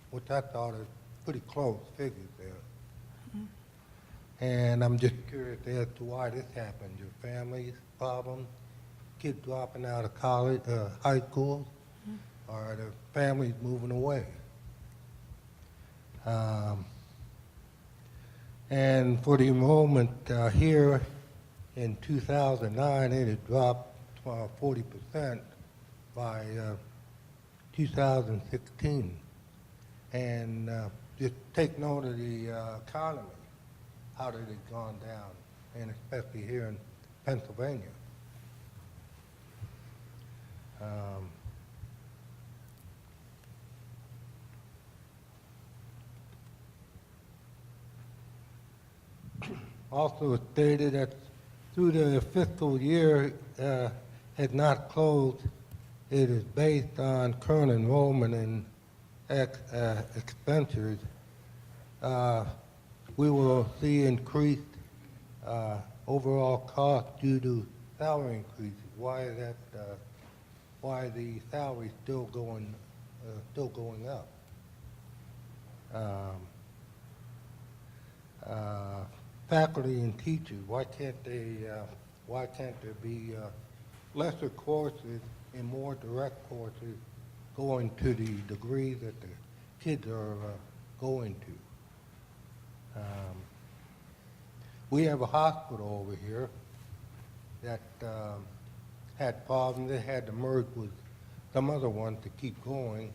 which I thought is pretty close figures there. And I'm just curious as to why this happened. Your family's problem, kids dropping out of college, high school, or the families moving away. And for the enrollment here in 2009, it had dropped 40% by 2016. And just take note of the economy, how it had gone down, and especially here in Pennsylvania. Also stated that through the fiscal year had not closed, it is based on current enrollment and expenditures. We will see increased overall cost due to salary increases. Why the salary still going up? Faculty and teachers, why can't there be lesser courses and more direct courses going to the degree that the kids are going to? We have a hospital over here that had problems. They had to merge with some other one to keep going,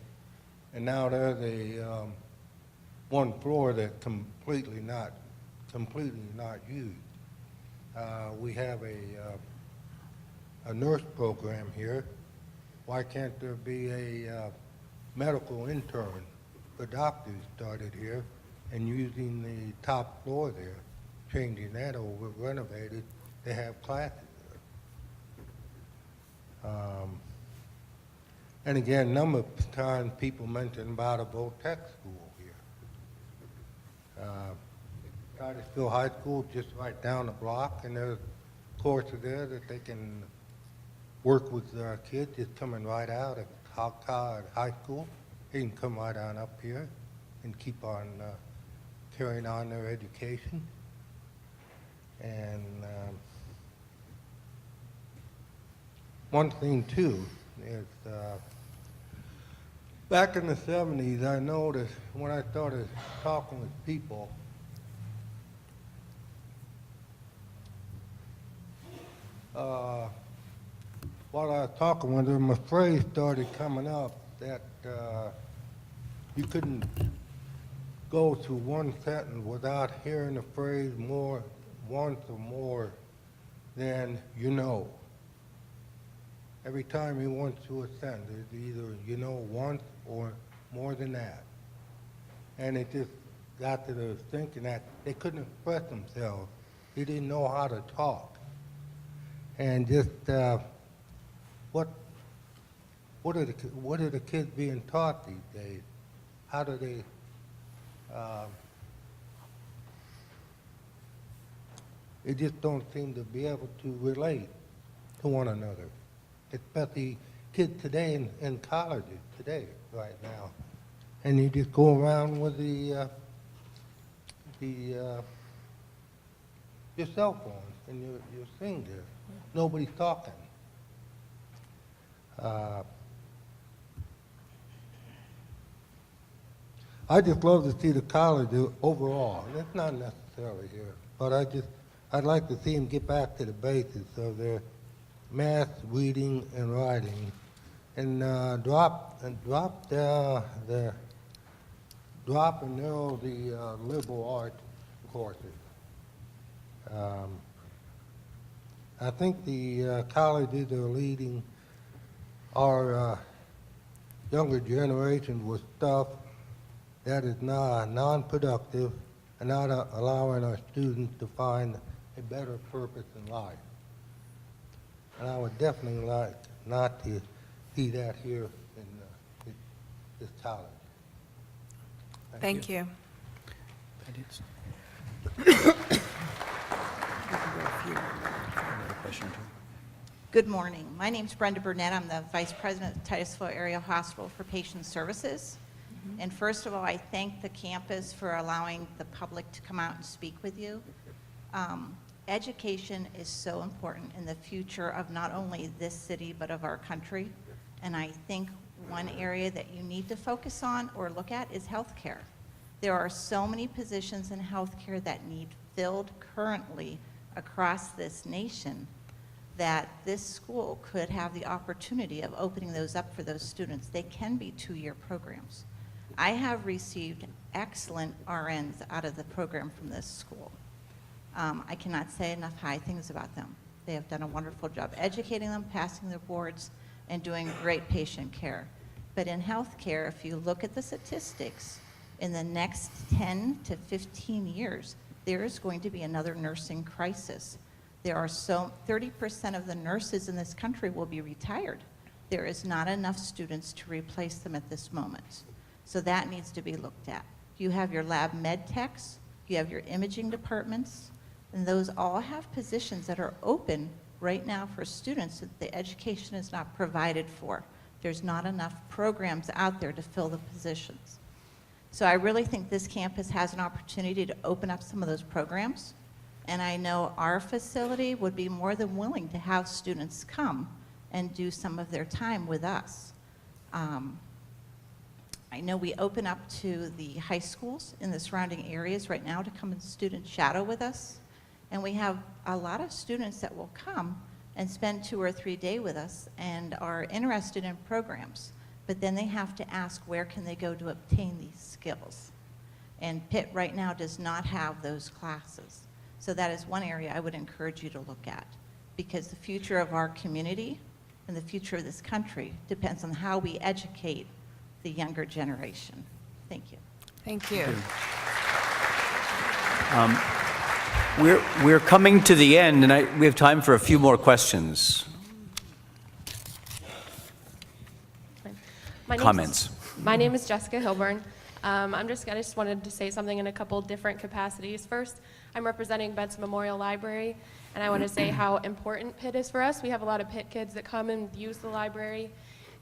and now there's a one floor that completely not used. We have a nurse program here. Why can't there be a medical intern for doctors started here and using the top floor there, changing that over, renovated, to have classes there? And again, number of times people mention about a Voltech school here. Titusville High School just right down the block, and there's courses there that they can work with kids just coming right out of high school. They can come right on up here and keep on carrying on their education. And one thing too is back in the 70s, I noticed when I started talking with people, while I was talking with them, a phrase started coming up that you couldn't go through one sentence without hearing the phrase once or more than you know. Every time you went through a sentence, it's either you know once or more than that. And it just got to the thinking that they couldn't express themselves. They didn't know how to talk. And just what are the kids being taught these days? How do they they just don't seem to be able to relate to one another, especially kids today in colleges today, right now. And you just go around with your cell phones and you're sitting there. Nobody's talking. I just love to see the college overall, and it's not necessarily here, but I'd like to see them get back to the basics of their math, reading, and writing, and drop and narrow the liberal arts courses. I think the colleges are leading our younger generation with stuff that is non-productive and not allowing our students to find a better purpose in life. And I would definitely like not to see that here in this college. Thank you. Good morning. My name's Brenda Burnett. I'm the Vice President of Titusville Area Hospital for Patient Services. And first of all, I thank the campus for allowing the public to come out and speak with you. Education is so important in the future of not only this city, but of our country. And I think one area that you need to focus on or look at is healthcare. There are so many positions in healthcare that need filled currently across this nation that this school could have the opportunity of opening those up for those students. They can be two-year programs. I have received excellent RNs out of the program from this school. I cannot say enough high things about them. They have done a wonderful job educating them, passing their boards, and doing great patient care. But in healthcare, if you look at the statistics, in the next 10 to 15 years, there is going to be another nursing crisis. 30% of the nurses in this country will be retired. There is not enough students to replace them at this moment. So that needs to be looked at. You have your lab med techs, you have your imaging departments, and those all have positions that are open right now for students that the education is not provided for. There's not enough programs out there to fill the positions. So I really think this campus has an opportunity to open up some of those programs, and I know our facility would be more than willing to have students come and do some of their time with us. I know we open up to the high schools in the surrounding areas right now to come and student shadow with us, and we have a lot of students that will come and spend 2 or 3 days with us and are interested in programs, but then they have to ask where can they go to obtain these skills. And Pitt right now does not have those classes. So that is one area I would encourage you to look at, because the future of our community and the future of this country depends on how we educate the younger generation. Thank you. Thank you. We're coming to the end, and we have time for a few more questions. Comments. My name is Jessica Hilburn. I just wanted to say something in a couple different capacities. First, I'm representing Benson Memorial Library, and I want to say how important Pitt is for us. We have a lot of Pitt kids that come and use the library,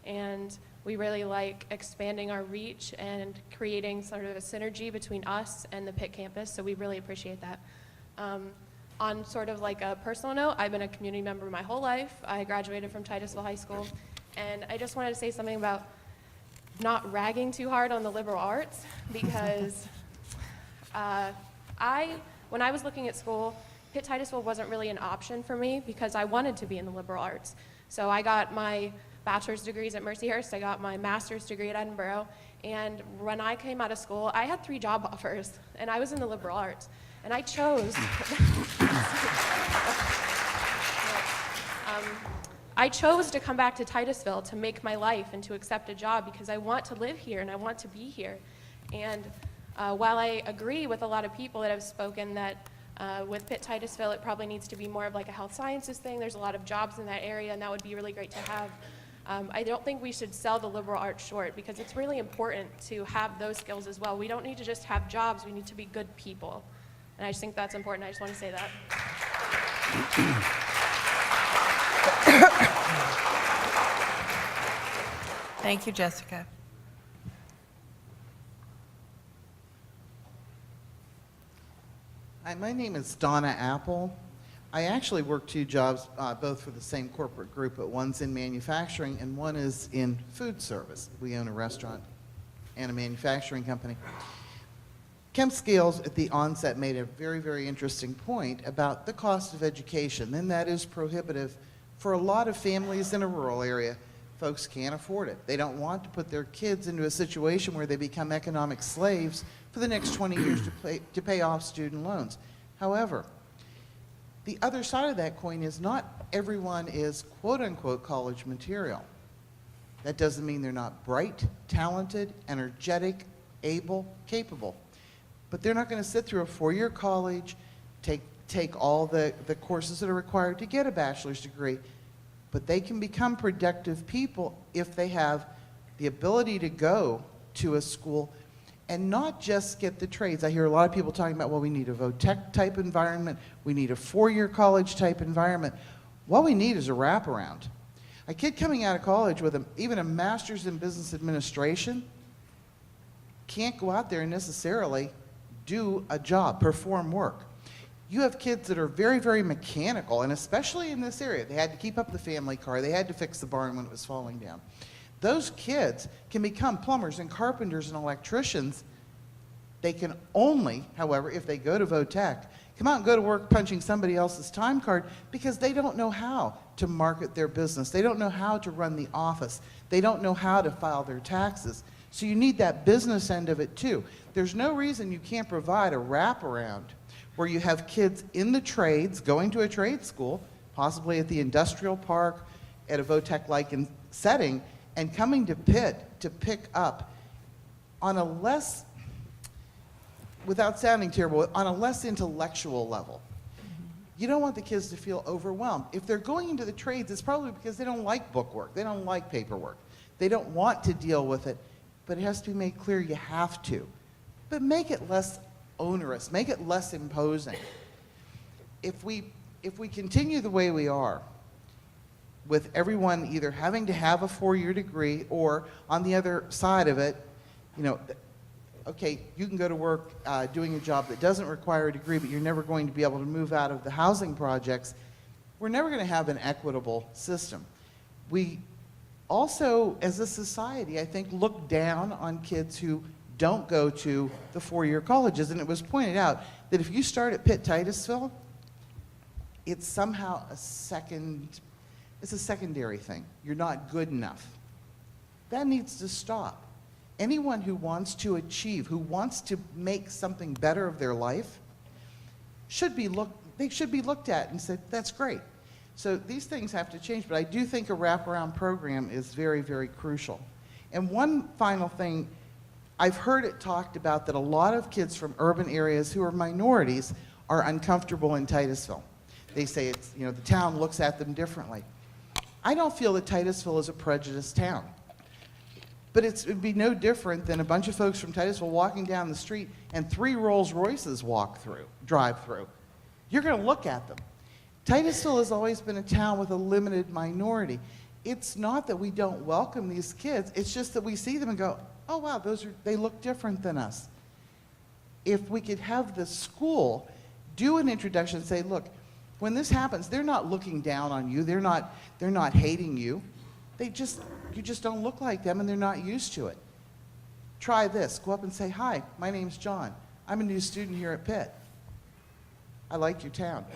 and we really like expanding our reach and creating sort of a synergy between us and the Pitt campus, so we really appreciate that. On sort of like a personal note, I've been a community member my whole life. I graduated from Titusville High School, and I just wanted to say something about not ragging too hard on the liberal arts, because when I was looking at school, Pitt Titusville wasn't really an option for me because I wanted to be in the liberal arts. So I got my bachelor's degrees at Mercyhurst, I got my master's degree at Edinburgh, and when I came out of school, I had 3 job offers, and I was in the liberal arts. And I chose, I chose to come back to Titusville to make my life and to accept a job because I want to live here and I want to be here. And while I agree with a lot of people that have spoken that with Pitt Titusville, it probably needs to be more of like a health sciences thing. There's a lot of jobs in that area, and that would be really great to have. I don't think we should sell the liberal arts short, because it's really important to have those skills as well. We don't need to just have jobs, we need to be good people. And I just think that's important. I just want to say that. Thank you, Jessica. Hi, my name is Donna Apple. I actually work 2 jobs, both for the same corporate group, but one's in manufacturing and one is in food service. We own a restaurant and a manufacturing company. Kemp Scales at the onset made a very, very interesting point about the cost of education, and that is prohibitive for a lot of families in a rural area. Folks can't afford it. They don't want to put their kids into a situation where they become economic slaves for the next 20 years to pay off student loans. However, the other side of that coin is not everyone is quote-unquote college material. That doesn't mean they're not bright, talented, energetic, able, capable. But they're not going to sit through a 4-year college, take all the courses that are required to get a bachelor's degree, but they can become productive people if they have the ability to go to a school and not just get the trades. I hear a lot of people talking about, well, we need a vo-tech type environment, we need a 4-year college type environment. What we need is a wraparound. A kid coming out of college with even a master's in business administration can't go out there and necessarily do a job, perform work. You have kids that are very, very mechanical, and especially in this area, they had to keep up the family car, they had to fix the barn when it was falling down. Those kids can become plumbers and carpenters and electricians. They can only, however, if they go to vo-tech, come out and go to work punching somebody else's time card because they don't know how to market their business. They don't know how to run the office. They don't know how to file their taxes. So you need that business end of it too. There's no reason you can't provide a wraparound where you have kids in the trades, going to a trade school, possibly at the industrial park, at a VOTEC-like setting and coming to Pitt to pick up on a less, without sounding terrible, on a less intellectual level. You don't want the kids to feel overwhelmed. If they're going into the trades, it's probably because they don't like bookwork, they don't like paperwork, they don't want to deal with it, but it has to be made clear you have to. But make it less onerous, make it less imposing. If we continue the way we are, with everyone either having to have a 4-year degree or on the other side of it, you know, okay, you can go to work doing a job that doesn't require a degree, but you're never going to be able to move out of the housing projects, we're never going to have an equitable system. We also, as a society, I think, look down on kids who don't go to the 4-year colleges. And it was pointed out that if you start at Pitt Titusville, it's somehow it's a secondary thing. You're not good enough. That needs to stop. Anyone who wants to achieve, who wants to make something better of their life, should be looked at and said, that's great. So these things have to change, but I do think a wraparound program is very, very crucial. And one final thing, I've heard it talked about that a lot of kids from urban areas who are minorities are uncomfortable in Titusville. They say it's, you know, the town looks at them differently. I don't feel that Titusville is a prejudiced town. But it'd be no different than a bunch of folks from Titusville walking down the street and 3 Rolls Royces drive through. You're going to look at them. Titusville has always been a town with a limited minority. It's not that we don't welcome these kids, it's just that we see them and go, oh wow, they look different than us. If we could have the school do an introduction and say, look, when this happens, they're not looking down on you, they're not hating you. You just don't look like them and they're not used to it. Try this. Go up and say, hi, my name's John. I'm a new student here at Pitt. I like your town.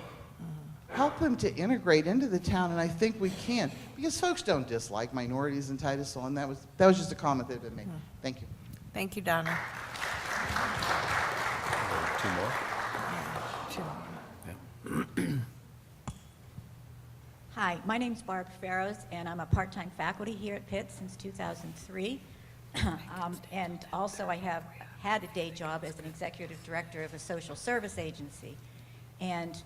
Help them to integrate into the town, and I think we can. Because folks don't dislike minorities in Titusville, and that was just a comment that had been made. Thank you. Thank you, Donna. 2 more? Hi, my name's Barb Farrows, and I'm a part-time faculty here at Pitt since 2003. And also I have had a day job as an executive director of a social service agency. And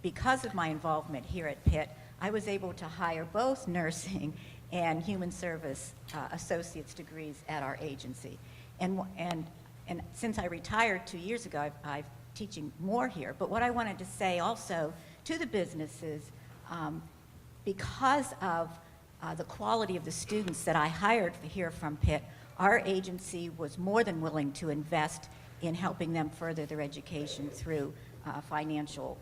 because of my involvement here at Pitt, I was able to hire both nursing and human service associate's degrees at our agency. And since I retired 2 years ago, I'm teaching more here. But what I wanted to say also to the businesses, because of the quality of the students that I hired here from Pitt, our agency was more than willing to invest in helping them further their education through financial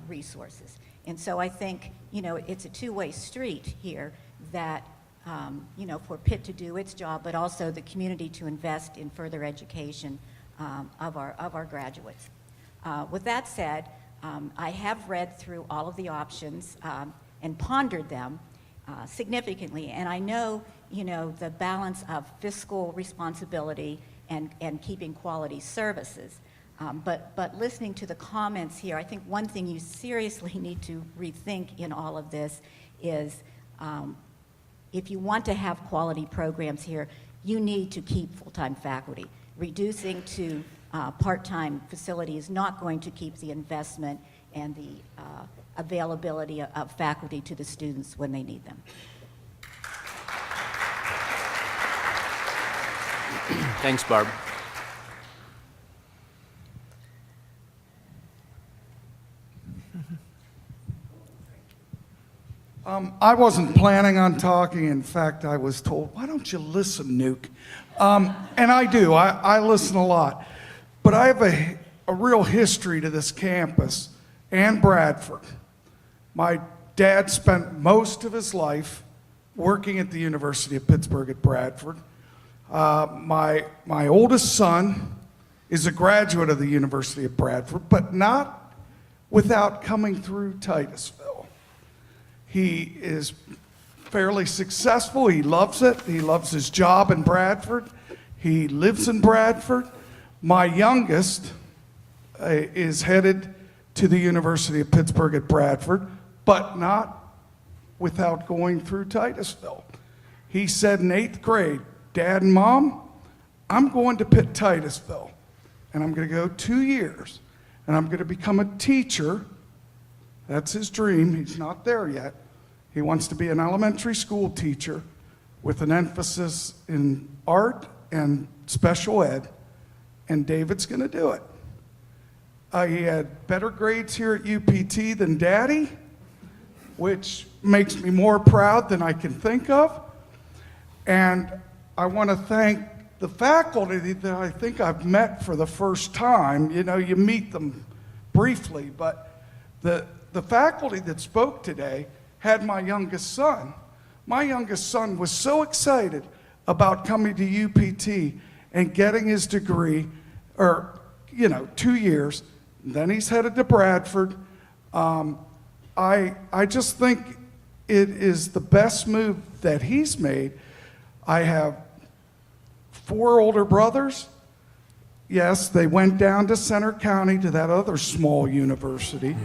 resources. And so I think, you know, it's a two-way street here that, you know, for Pitt to do its job, but also the community to invest in further education of our graduates. With that said, I have read through all of the options and pondered them significantly, and I know, you know, the balance of fiscal responsibility and keeping quality services. But listening to the comments here, I think one thing you seriously need to rethink in all of this is if you want to have quality programs here, you need to keep full-time faculty. Reducing to part-time facility is not going to keep the investment and the availability of faculty to the students when they need them. Thanks, Barb. I wasn't planning on talking. In fact, I was told, why don't you listen, Nuke? And I do. I listen a lot. But I have a real history to this campus and Bradford. My dad spent most of his life working at the University of Pittsburgh at Bradford. My oldest son is a graduate of the University of Bradford, but not without coming through Titusville. He is fairly successful. He loves it. He loves his job in Bradford. He lives in Bradford. My youngest is headed to the University of Pittsburgh at Bradford, but not without going through Titusville. He said in 8th grade, Dad and Mom, I'm going to Pitt Titusville, and I'm going to go 2 years, and I'm going to become a teacher. That's his dream. He's not there yet. He wants to be an elementary school teacher with an emphasis in art and special ed, and David's going to do it. He had better grades here at UPT than Daddy, which makes me more proud than I can think of. And I want to thank the faculty that I think I've met for the first time. You know, you meet them briefly, but the faculty that spoke today had my youngest son. My youngest son was so excited about coming to UPT and getting his degree, or, 2 years. Then he's headed to Bradford. I just think it is the best move that he's made. I have 4 older brothers. Yes, they went down to Center County to that other small university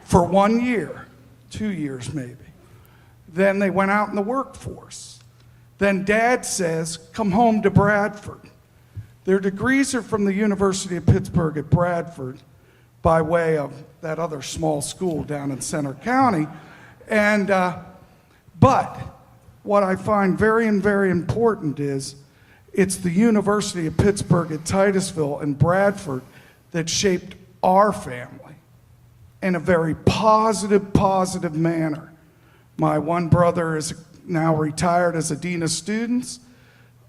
for 1 year, 2 years maybe. Then they went out in the workforce. Then Dad says, come home to Bradford. Their degrees are from the University of Pittsburgh at Bradford by way of that other small school down in Center County. And, but what I find very, very important is it's the University of Pittsburgh at Titusville and Bradford that shaped our family in a very positive manner. My one brother is now retired as a dean of students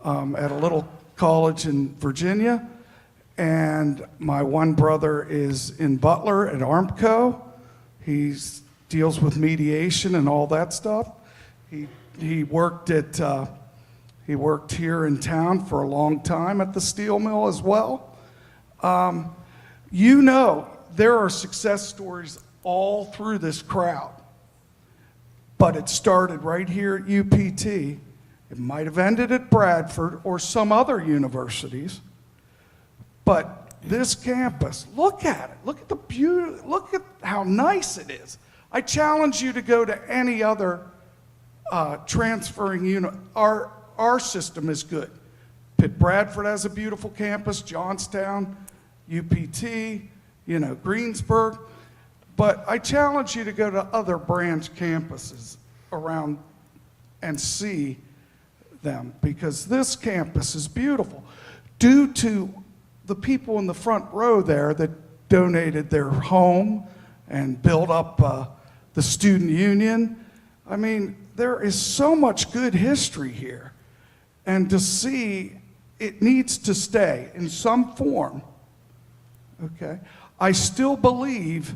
at a little college in Virginia. And my one brother is in Butler at Armco. He deals with mediation and all that stuff. He worked here in town for a long time at the steel mill as well. There are success stories all through this crowd, but it started right here at UPT. It might have ended at Bradford or some other universities, but this campus, look at it. Look at the beauty. Look at how nice it is. I challenge you to go to any other transferring unit. Our system is good. Pitt Bradford has a beautiful campus, Johnstown, UPT, Greensburg. But I challenge you to go to other branch campuses around and see them, because this campus is beautiful due to the people in the front row there that donated their home and built up the student union. I mean, there is so much good history here, and to see it needs to stay in some form. Okay, I still believe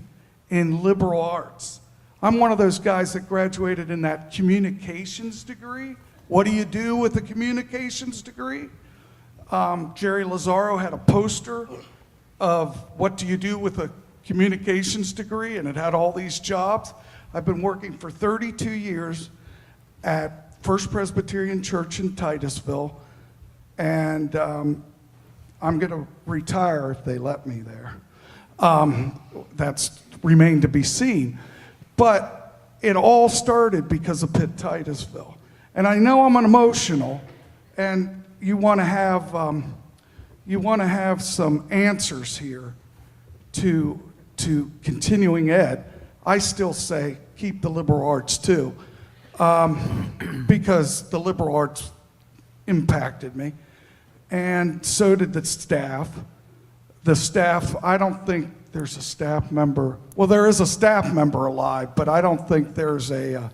in liberal arts. I'm one of those guys that graduated in that communications degree. What do you do with a communications degree? Jerry Lazaro had a poster of what do you do with a communications degree, and it had all these jobs. I've been working for 32 years at First Presbyterian Church in Titusville, and I'm going to retire if they let me there. That's remained to be seen. But it all started because of Pitt Titusville. And I know I'm emotional, and you want to have some answers here to continuing ed. I still say keep the liberal arts too, because the liberal arts impacted me, and so did the staff. The staff, I don't think there's a staff member, well, there is a staff member alive, but I don't think there's a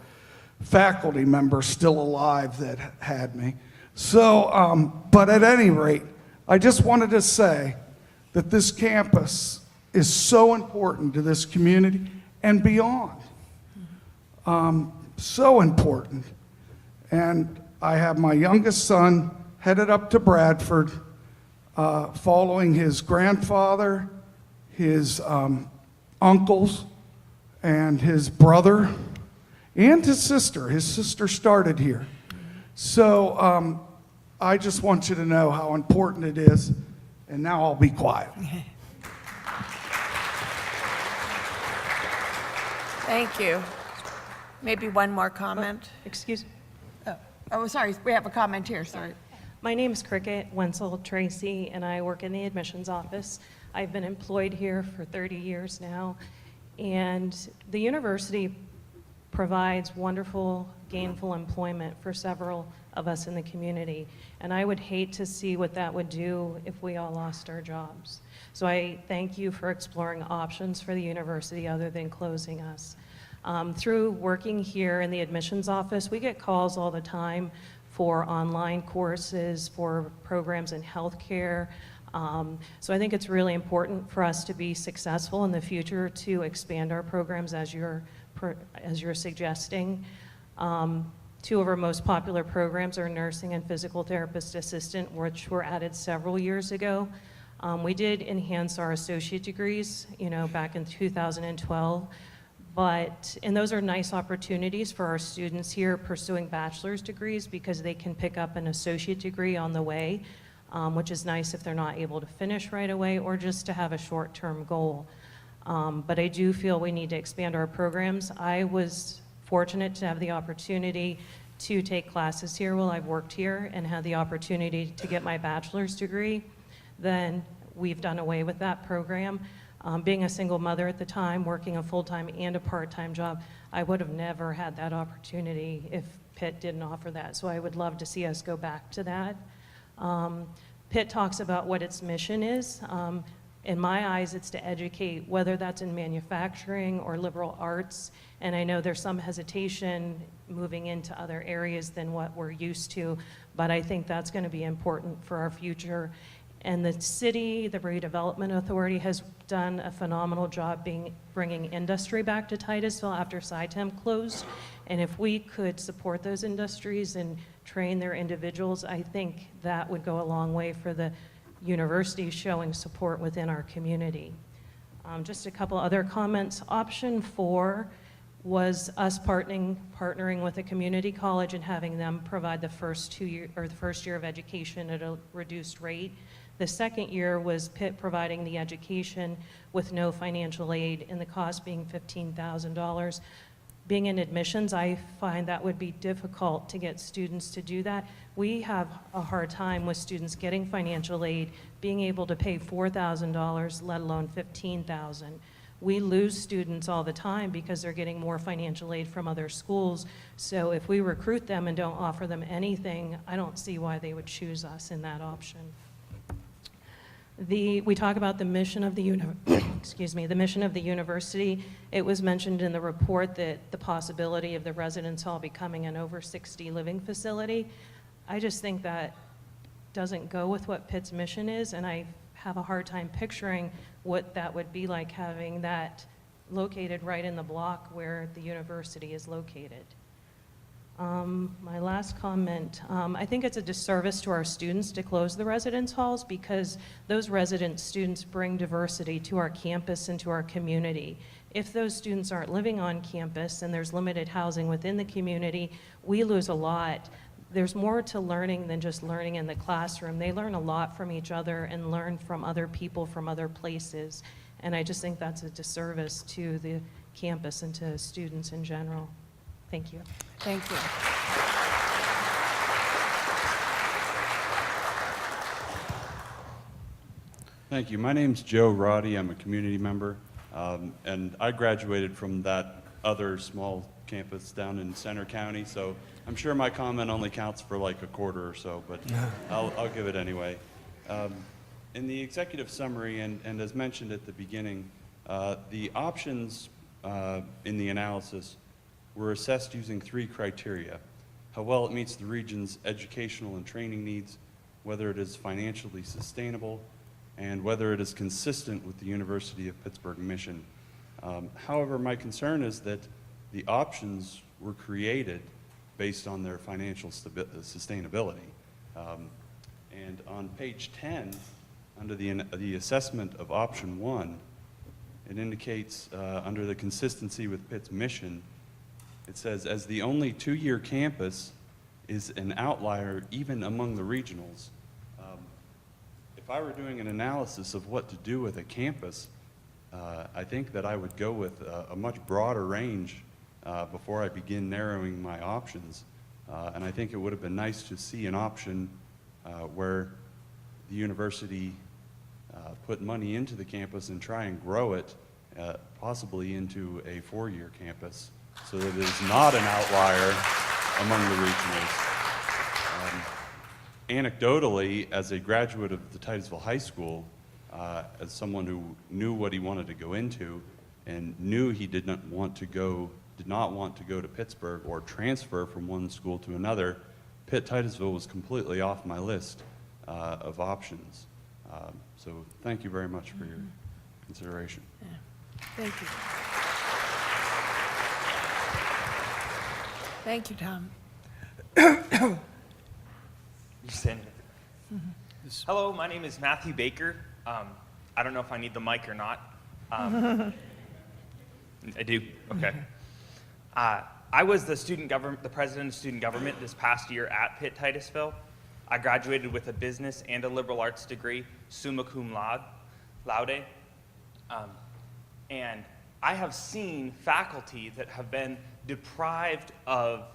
faculty member still alive that had me. So, but at any rate, I just wanted to say that this campus is so important to this community and beyond. So important. And I have my youngest son headed up to Bradford, following his grandfather, his uncles, and his brother, and his sister. His sister started here. So I just want you to know how important it is, and now I'll be quiet. Thank you. Maybe one more comment. Excuse me. Oh, sorry, we have a comment here, sorry. My name is Cricket Wenzel Tracy, and I work in the admissions office. I've been employed here for 30 years now, and the university provides wonderful, gainful employment for several of us in the community, and I would hate to see what that would do if we all lost our jobs. So I thank you for exploring options for the university other than closing us. Through working here in the admissions office, we get calls all the time for online courses, for programs in healthcare. So I think it's really important for us to be successful in the future to expand our programs as you're suggesting. Two of our most popular programs are nursing and physical therapist assistant, which were added several years ago. We did enhance our associate degrees, back in 2012. And those are nice opportunities for our students here pursuing bachelor's degrees because they can pick up an associate degree on the way, which is nice if they're not able to finish right away or just to have a short-term goal. But I do feel we need to expand our programs. I was fortunate to have the opportunity to take classes here while I've worked here and had the opportunity to get my bachelor's degree. Then we've done away with that program. Being a single mother at the time, working a full-time and a part-time job, I would have never had that opportunity if Pitt didn't offer that. So I would love to see us go back to that. Pitt talks about what its mission is. In my eyes, it's to educate, whether that's in manufacturing or liberal arts. And I know there's some hesitation moving into other areas than what we're used to, but I think that's going to be important for our future. And the city, the redevelopment authority, has done a phenomenal job bringing industry back to Titusville after SciTem closed. And if we could support those industries and train their individuals, I think that would go a long way for the university showing support within our community. Just a couple other comments. Option 4 was us partnering with a community college and having them provide the first year of education at a reduced rate. The second year was Pitt providing the education with no financial aid, and the cost being $15,000. Being in admissions, I find that would be difficult to get students to do that. We have a hard time with students getting financial aid, being able to pay $4,000, let alone $15,000. We lose students all the time because they're getting more financial aid from other schools. So if we recruit them and don't offer them anything, I don't see why they would choose us in that option. We talk about the mission of the the mission of the university. It was mentioned in the report that the possibility of the residence hall becoming an over 60 living facility. I just think that doesn't go with what Pitt's mission is, and I have a hard time picturing what that would be like, having that located right in the block where the university is located. My last comment, I think it's a disservice to our students to close the residence halls because those resident students bring diversity to our campus and to our community. If those students aren't living on campus and there's limited housing within the community, we lose a lot. There's more to learning than just learning in the classroom. They learn a lot from each other and learn from other people from other places. And I just think that's a disservice to the campus and to students in general. Thank you. Thank you. Thank you. My name's Joe Roddy. I'm a community member, and I graduated from that other small campus down in Center County, so I'm sure my comment only counts for like a quarter or so, but I'll give it anyway. In the executive summary, and as mentioned at the beginning, the options in the analysis were assessed using 3 criteria: how well it meets the region's educational and training needs, whether it is financially sustainable, and whether it is consistent with the University of Pittsburgh mission. However, my concern is that the options were created based on their financial sustainability. And on page 10, under the assessment of option 1, it indicates under the consistency with Pitt's mission, it says, as the only 2-year campus is an outlier even among the regionals. If I were doing an analysis of what to do with a campus, I think that I would go with a much broader range before I begin narrowing my options. And I think it would have been nice to see an option where the university put money into the campus and try and grow it possibly into a 4-year campus so that it is not an outlier among the regionals. Anecdotally, as a graduate of the Titusville High School, as someone who knew what he wanted to go into and knew he did not want to go to Pittsburgh or transfer from one school to another, Pitt Titusville was completely off my list of options. So thank you very much for your consideration. Thank you. Thank you, Tom. You send it. Hello, my name is Matthew Baker. I don't know if I need the mic or not. I do? Okay. I was the president of student government this past year at Pitt Titusville. I graduated with a business and a liberal arts degree, summa cum laude. And I have seen faculty that have been deprived of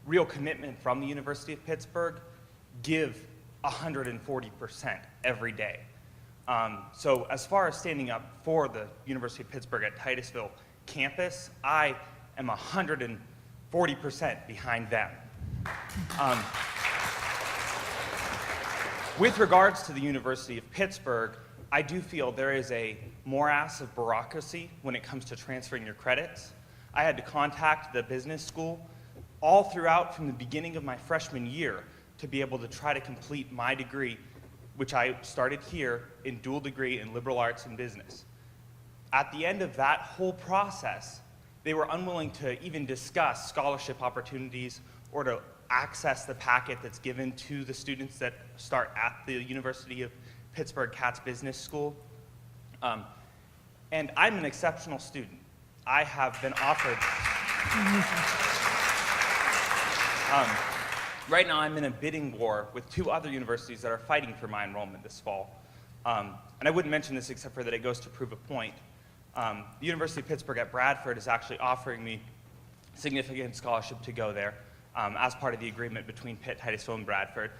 real commitment from the University of Pittsburgh give 140% every day. So as far as standing up for the University of Pittsburgh at Titusville campus, I am 140% behind them. With regards to the University of Pittsburgh, I do feel there is a morass of bureaucracy when it comes to transferring your credits. I had to contact the business school all throughout from the beginning of my freshman year to be able to try to complete my degree, which I started here in dual degree in liberal arts and business. At the end of that whole process, they were unwilling to even discuss scholarship opportunities or to access the packet that's given to the students that start at the University of Pittsburgh Katz Business School. And I'm an exceptional student. I have been offered, right now I'm in a bidding war with 2 other universities that are fighting for my enrollment this fall. And I wouldn't mention this except for that it goes to prove a point. The University of Pittsburgh at Bradford is actually offering me significant scholarship to go there as part of the agreement between Pitt, Titusville, and Bradford.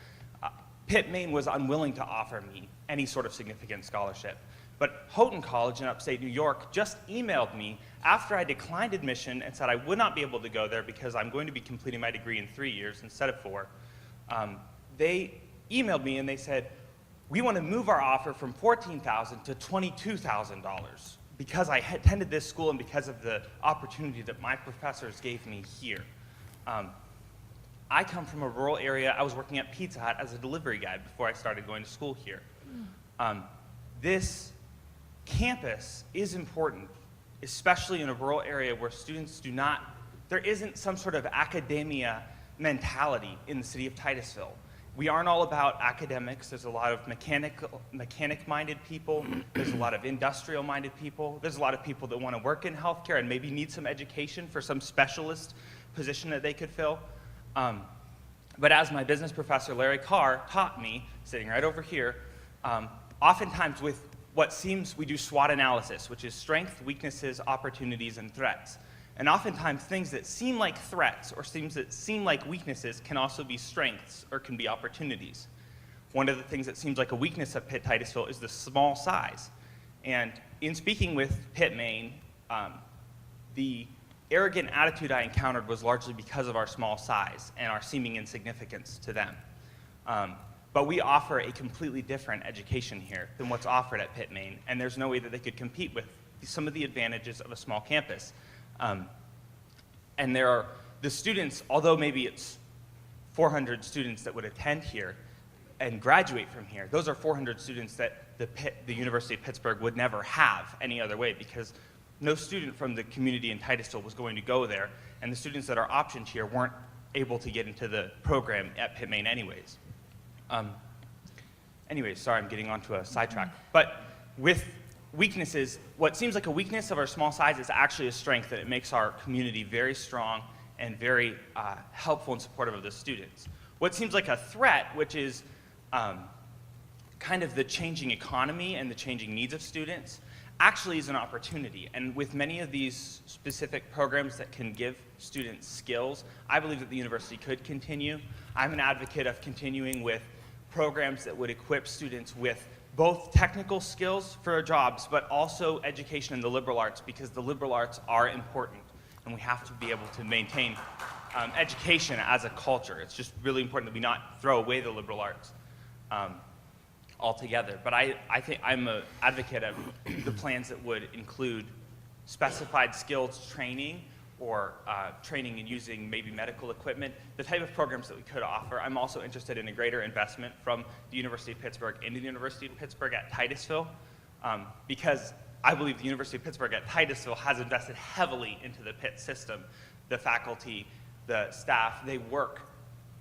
Pitt, Maine was unwilling to offer me any sort of significant scholarship. But Houghton College in upstate New York just emailed me after I declined admission and said I would not be able to go there because I'm going to be completing my degree in 3 years instead of 4. They emailed me and they said, we want to move our offer from $14,000 to $22,000 because I attended this school and because of the opportunity that my professors gave me here. I come from a rural area. I was working at Pizza Hut as a delivery guy before I started going to school here. This campus is important, especially in a rural area where students there isn't some sort of academia mentality in the city of Titusville. We aren't all about academics. There's a lot of mechanic-minded people. There's a lot of industrial-minded people. There's a lot of people that want to work in healthcare and maybe need some education for some specialist position that they could fill. But as my business professor, Leah Carter, taught me, sitting right over here, oftentimes with what seems, we do SWOT analysis, which is strengths, weaknesses, opportunities, and threats. And oftentimes things that seem like threats or things that seem like weaknesses can also be strengths or can be opportunities. One of the things that seems like a weakness of Pitt Titusville is the small size. And in speaking with Pitt, Maine, the arrogant attitude I encountered was largely because of our small size and our seeming insignificance to them. But we offer a completely different education here than what's offered at Pitt, Maine, and there's no way that they could compete with some of the advantages of a small campus. And there are the students, although maybe it's 400 students that would attend here and graduate from here, those are 400 students that the University of Pittsburgh would never have any other way because no student from the community in Titusville was going to go there, and the students that are optioned here weren't able to get into the program at Pitt, Maine anyways. Anyways, sorry, I'm getting onto a sidetrack. But with weaknesses, what seems like a weakness of our small size is actually a strength, that it makes our community very strong and very helpful and supportive of the students. What seems like a threat, which is kind of the changing economy and the changing needs of students, actually is an opportunity. And with many of these specific programs that can give students skills, I believe that the university could continue. I'm an advocate of continuing with programs that would equip students with both technical skills for jobs, but also education in the liberal arts, because the liberal arts are important, and we have to be able to maintain education as a culture. It's just really important that we not throw away the liberal arts altogether. But I think I'm an advocate of the plans that would include specified skills training, or training in using maybe medical equipment, the type of programs that we could offer. I'm also interested in a greater investment from the University of Pittsburgh into the University of Pittsburgh at Titusville, because I believe the University of Pittsburgh at Titusville has invested heavily into the Pitt system. The faculty, the staff, they work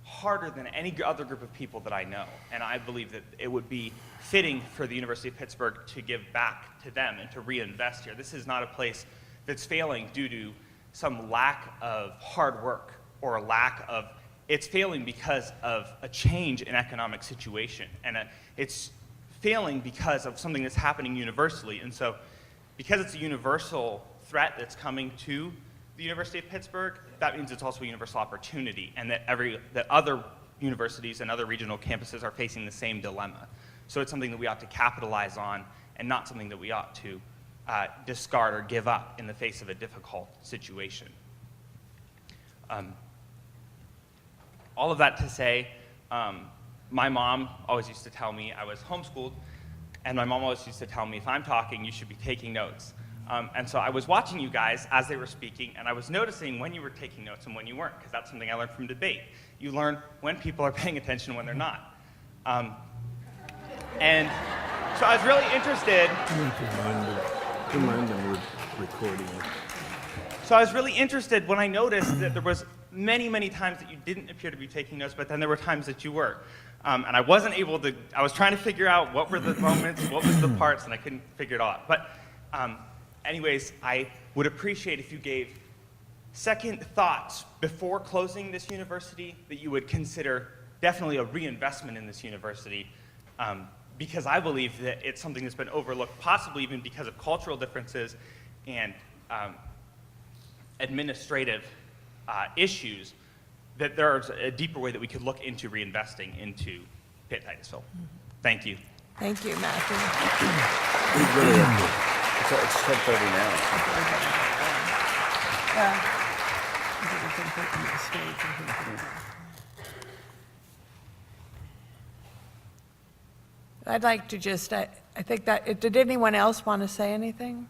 harder than any other group of people that I know. And I believe that it would be fitting for the University of Pittsburgh to give back to them and to reinvest here. This is not a place that's failing due to some lack of hard work or a lack of, it's failing because of a change in economic situation. And it's failing because of something that's happening universally. And so because it's a universal threat that's coming to the University of Pittsburgh, that means it's also a universal opportunity, and that other universities and other regional campuses are facing the same dilemma. So it's something that we ought to capitalize on, and not something that we ought to discard or give up in the face of a difficult situation. All of that to say, my mom always used to tell me, I was homeschooled, and my mom always used to tell me, if I'm talking, you should be taking notes. And so I was watching you guys as they were speaking, and I was noticing when you were taking notes and when you weren't, because that's something I learned from debate. You learn when people are paying attention and when they're not. And so I was really interested. Remind them we're recording it. So I was really interested when I noticed that there was many times that you didn't appear to be taking notes, but then there were times that you were. And I wasn't able to, I was trying to figure out what were the moments, what was the parts, and I couldn't figure it out. But anyways, I would appreciate if you gave second thoughts before closing this university, that you would consider definitely a reinvestment in this university, because I believe that it's something that's been overlooked, possibly even because of cultural differences and administrative issues, that there's a deeper way that we could look into reinvesting into Pitt Titusville. Thank you. Thank you, Matthew. It's 10:30 now. I'd like to just, I think that, did anyone else want to say anything?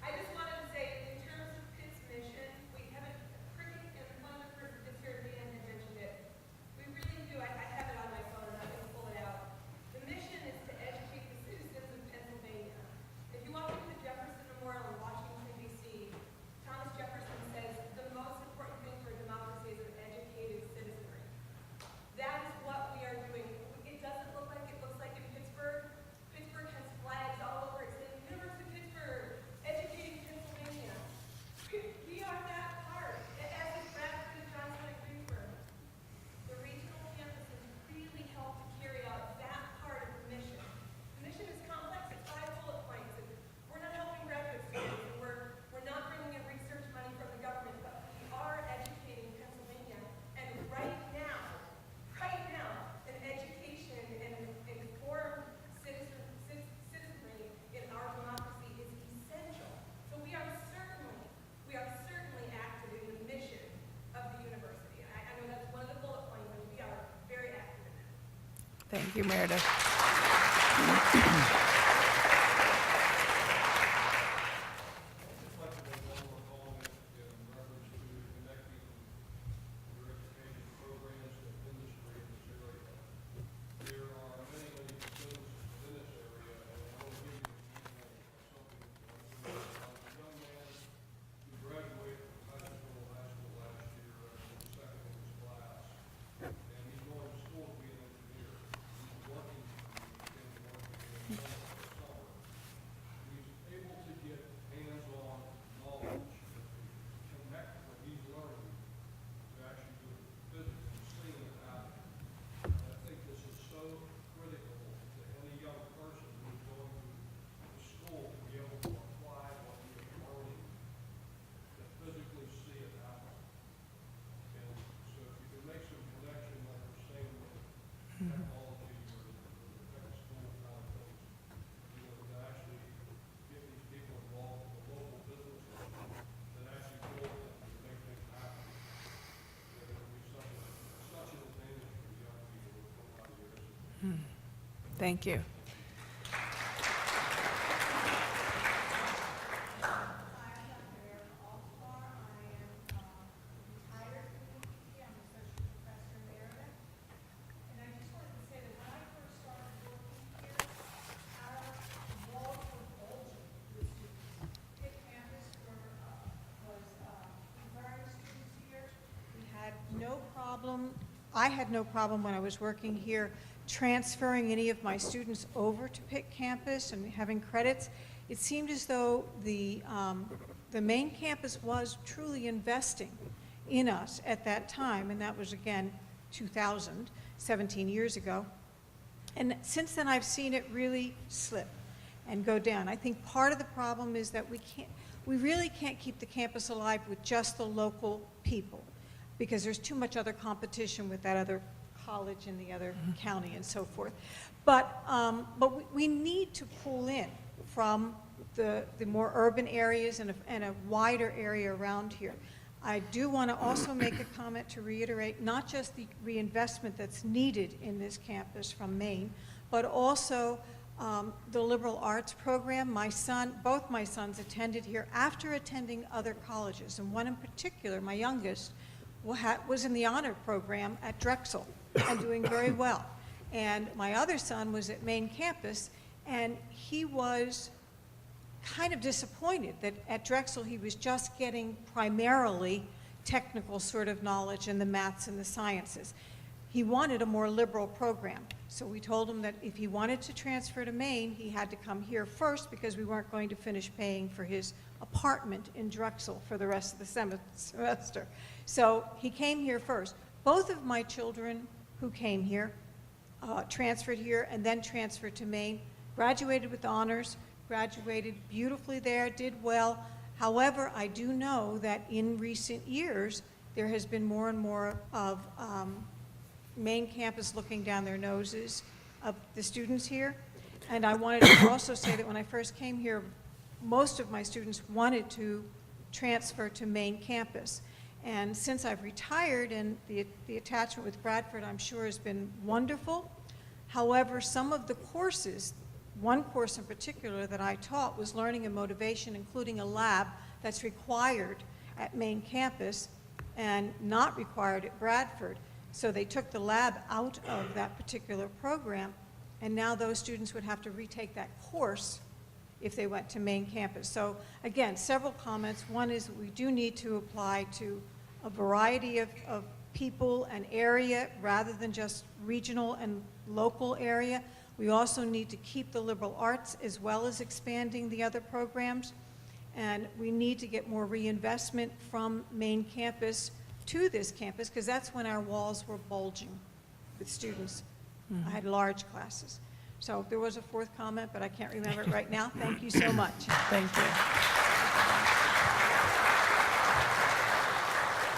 I just wanted to say, in terms of Pitt's mission, we haven't, cricket and one of the person that's here at the end had mentioned it. We really do, I have it on my phone and I can pull it out. The mission is to educate the citizens of Pennsylvania. If you walk into the Jefferson Memorial in Washington, D.C., Thomas Jefferson says the most important thing for a democracy is an educated citizenry. That is what we are doing. It doesn't look like it looks like in Pittsburgh. Pittsburgh has flags all over it saying, University of Pittsburgh, educating Pennsylvania. We are that part, as is Bradford, Johnson, and Greensburg. The regional campuses really help to carry out that part of the mission. The mission is complex, it's 5 bullet points. We're not helping graduate students, and we're not bringing in research money from the government, but we are educating Pennsylvania. And right now, an education and informed citizenry in our democracy is essential. So we are certainly active in the mission of the university. I know that's one of the bullet points, and we are very active in it. Thank you, Meredith. Thank you. I had no problem when I was working here transferring any of my students over to Pitt campus and having credits. It seemed as though the main campus was truly investing in us at that time, and that was, again, 2000, 17 years ago. And since then, I've seen it really slip and go down. I think part of the problem is that we really can't keep the campus alive with just the local people, because there's too much other competition with that other college in the other county and so forth. But we need to pull in from the more urban areas and a wider area around here. I do want to also make a comment to reiterate not just the reinvestment that's needed in this campus from Maine, but also the liberal arts program. Both my sons attended here after attending other colleges, and one in particular, my youngest, was in the honor program at Drexel and doing very well. And my other son was at Maine campus, and he was kind of disappointed that at Drexel he was just getting primarily technical sort of knowledge in the maths and the sciences. He wanted a more liberal program. So we told him that if he wanted to transfer to Maine, he had to come here first, because we weren't going to finish paying for his apartment in Drexel for the rest of the semester. So he came here first. Both of my children who came here transferred here and then transferred to Maine, graduated with honors, graduated beautifully there, did well. However, I do know that in recent years, there has been more and more of Maine campus looking down their noses of the students here. And I wanted to also say that when I first came here, most of my students wanted to transfer to Maine campus. And since I've retired, and the attachment with Bradford, I'm sure, has been wonderful. However, some of the courses, one course in particular that I taught was learning and motivation, including a lab that's required at Maine campus and not required at Bradford. So they took the lab out of that particular program, and now those students would have to retake that course if they went to Maine campus. So again, several comments. One is we do need to apply to a variety of people and area rather than just regional and local area. We also need to keep the liberal arts as well as expanding the other programs. And we need to get more reinvestment from Maine campus to this campus, because that's when our walls were bulging with students. I had large classes. So there was a fourth comment, but I can't remember it right now. Thank you so much. Thank you.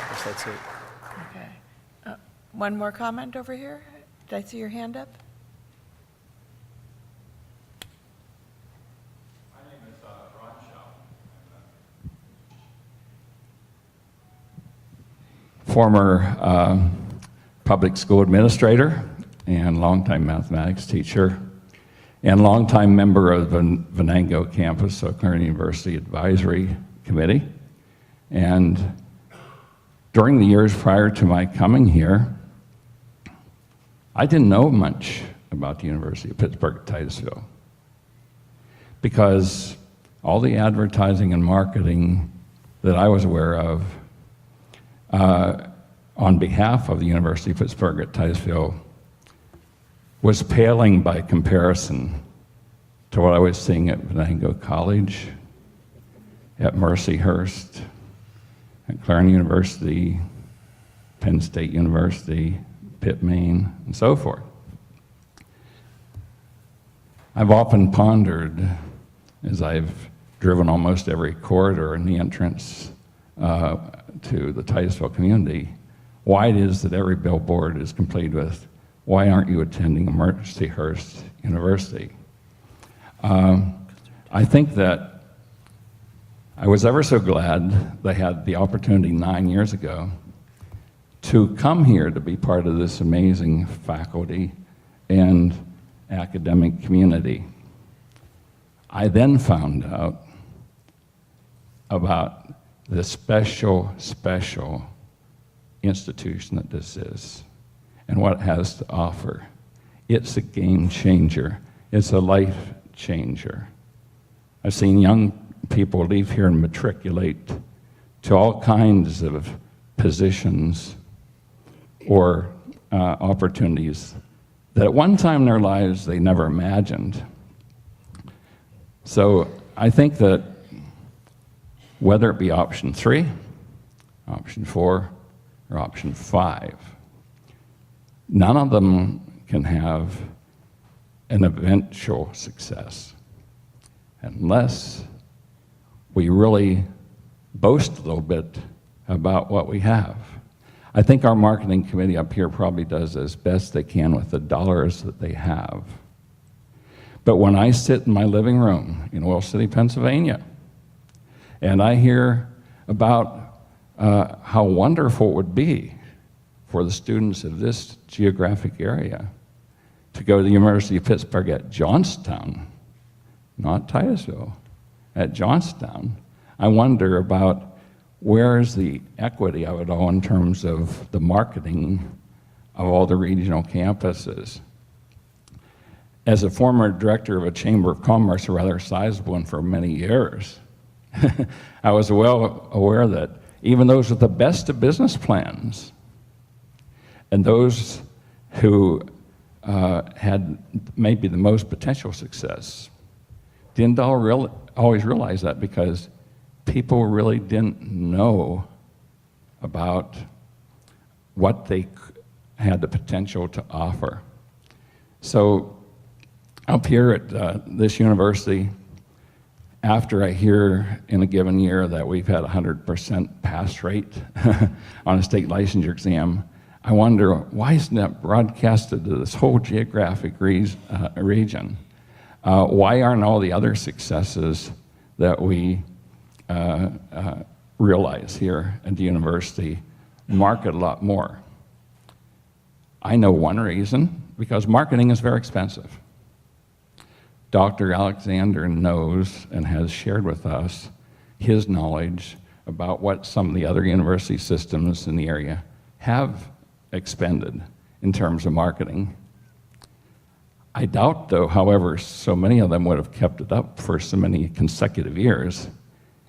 Yes, that's it. Okay. One more comment over here. Did I see your hand up? My name is Ron Shaw. Former public school administrator and longtime mathematics teacher, and longtime member of the Venango campus, so Clarendon University Advisory Committee. And during the years prior to my coming here, I didn't know much about the University of Pittsburgh at Titusville, because all the advertising and marketing that I was aware of on behalf of the University of Pittsburgh at Titusville was paling by comparison to what I was seeing at Venango College, at Mercyhurst, at Clarendon University, Penn State University, Pitt, Maine, and so forth. I've often pondered, as I've driven almost every corridor in the entrance to the Titusville community, why it is that every billboard is complete with, "Why aren't you attending Mercyhurst University?" I think that I was ever so glad they had the opportunity 9 years ago to come here to be part of this amazing faculty and academic community. I then found out about the special institution that this is and what it has to offer. It's a game changer. It's a life changer. I've seen young people leave here and matriculate to all kinds of positions or opportunities that at one time in their lives they never imagined. So I think that whether it be option 3, option 4, or option 5, none of them can have an eventual success unless we really boast a little bit about what we have. I think our marketing committee up here probably does as best they can with the dollars that they have. But when I sit in my living room in Oil City, Pennsylvania, and I hear about how wonderful it would be for the students of this geographic area to go to the University of Pittsburgh at Johnstown, not Titusville, at Johnstown, I wonder about where's the equity of it all in terms of the marketing of all the regional campuses. As a former director of a chamber of commerce, a rather sizable one for many years, I was well aware that even those with the best of business plans and those who had maybe the most potential success didn't always realize that, because people really didn't know about what they had the potential to offer. So up here at this university, after I hear in a given year that we've had 100% pass rate on a state licensure exam, I wonder, why isn't that broadcasted to this whole geographic region? Why aren't all the other successes that we realize here at the university market a lot more? I know one reason: because marketing is very expensive. Dr. Alexander knows and has shared with us his knowledge about what some of the other university systems in the area have expended in terms of marketing. I doubt, though, however, so many of them would have kept it up for so many consecutive years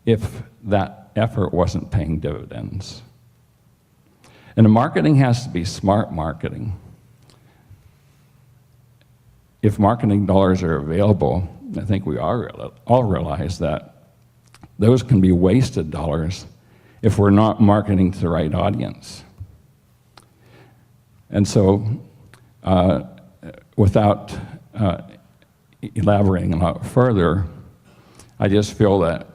if that effort wasn't paying dividends. And the marketing has to be smart marketing. If marketing dollars are available, I think we all realize that those can be wasted dollars if we're not marketing to the right audience. And so, without elaborating a lot further, I just feel that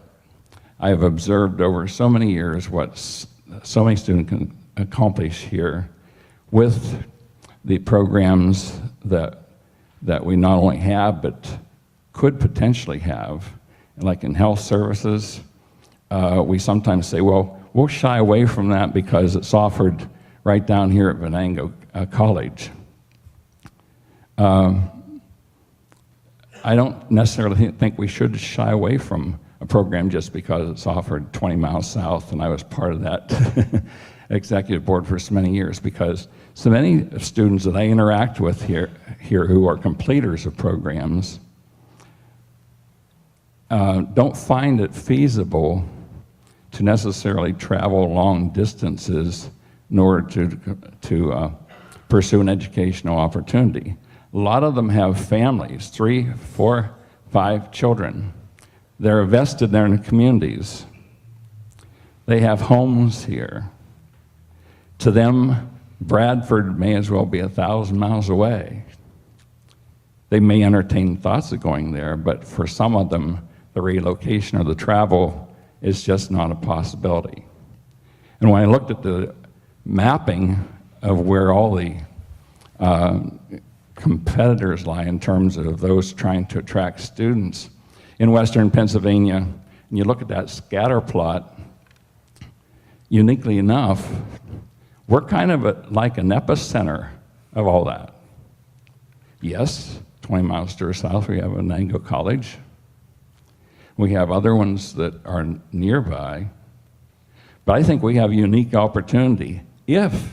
I have observed over so many years what so many students can accomplish here with the programs that we not only have, but could potentially have. Like in health services, we sometimes say, well, we'll shy away from that because it's offered right down here at Venango College. I don't necessarily think we should shy away from a program just because it's offered 20 miles south, and I was part of that executive board for so many years, because so many students that I interact with here who are completers of programs don't find it feasible to necessarily travel long distances in order to pursue an educational opportunity. A lot of them have families, 3, 4, 5 children. They're vested there in the communities. They have homes here. To them, Bradford may as well be 1,000 miles away. They may entertain thoughts of going there, but for some of them, the relocation or the travel is just not a possibility. And when I looked at the mapping of where all the competitors lie in terms of those trying to attract students in Western Pennsylvania, and you look at that scatter plot, uniquely enough, we're kind of like an epicenter of all that. Yes, 20 miles to our south, we have Venango College. We have other ones that are nearby. But I think we have a unique opportunity if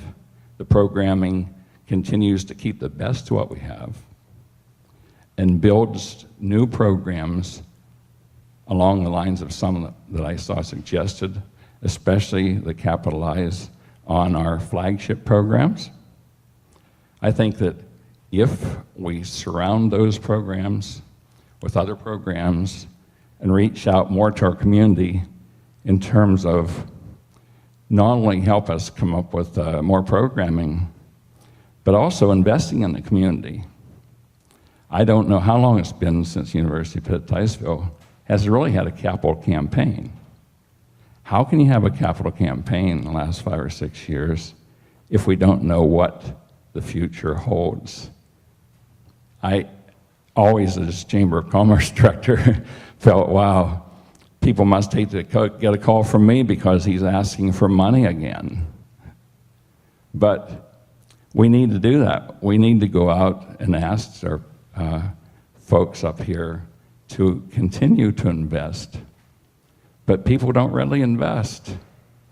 the programming continues to keep the best to what we have and builds new programs along the lines of some that I saw suggested, especially that capitalize on our flagship programs. I think that if we surround those programs with other programs and reach out more to our community in terms of not only help us come up with more programming, but also investing in the community. I don't know how long it's been since University of Pittsburgh Titusville has really had a capital campaign. How can you have a capital campaign in the last 5 or 6 years if we don't know what the future holds? I always, as Chamber of Commerce director, felt, wow, people must hate to get a call from me because he's asking for money again. But we need to do that. We need to go out and ask our folks up here to continue to invest. But people don't really invest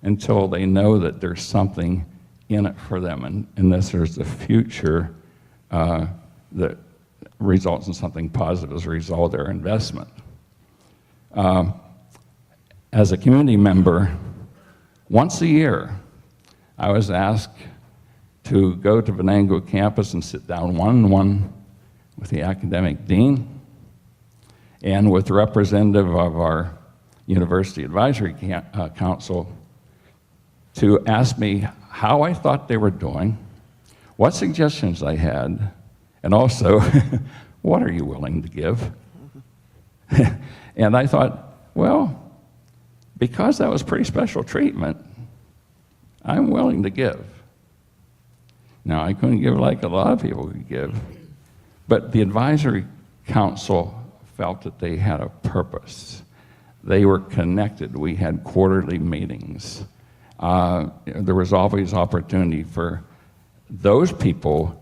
until they know that there's something in it for them, and this there's a future that results in something positive as a result of their investment. As a community member, once a year, I was asked to go to Venango campus and sit down one-on-one with the academic dean and with the representative of our University Advisory Council to ask me how I thought they were doing, what suggestions I had, and also, what are you willing to give? And I thought, well, because that was pretty special treatment, I'm willing to give. Now, I couldn't give like a lot of people could give, but the Advisory Council felt that they had a purpose. They were connected. We had quarterly meetings. There was always opportunity for those people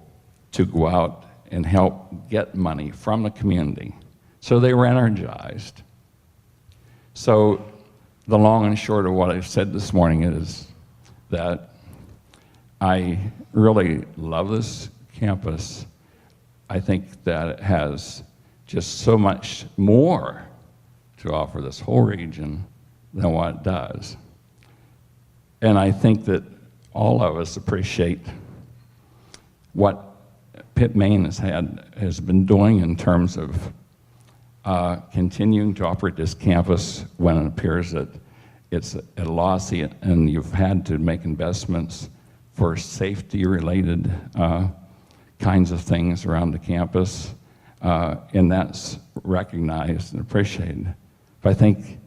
to go out and help get money from the community. So they were energized. So the long and short of what I've said this morning is that I really love this campus. I think that it has just so much more to offer this whole region than what it does. And I think that all of us appreciate what Pitt, Maine has been doing in terms of continuing to operate this campus when it appears that it's at a loss and you've had to make investments for safety-related kinds of things around the campus, and that's recognized and appreciated. But I think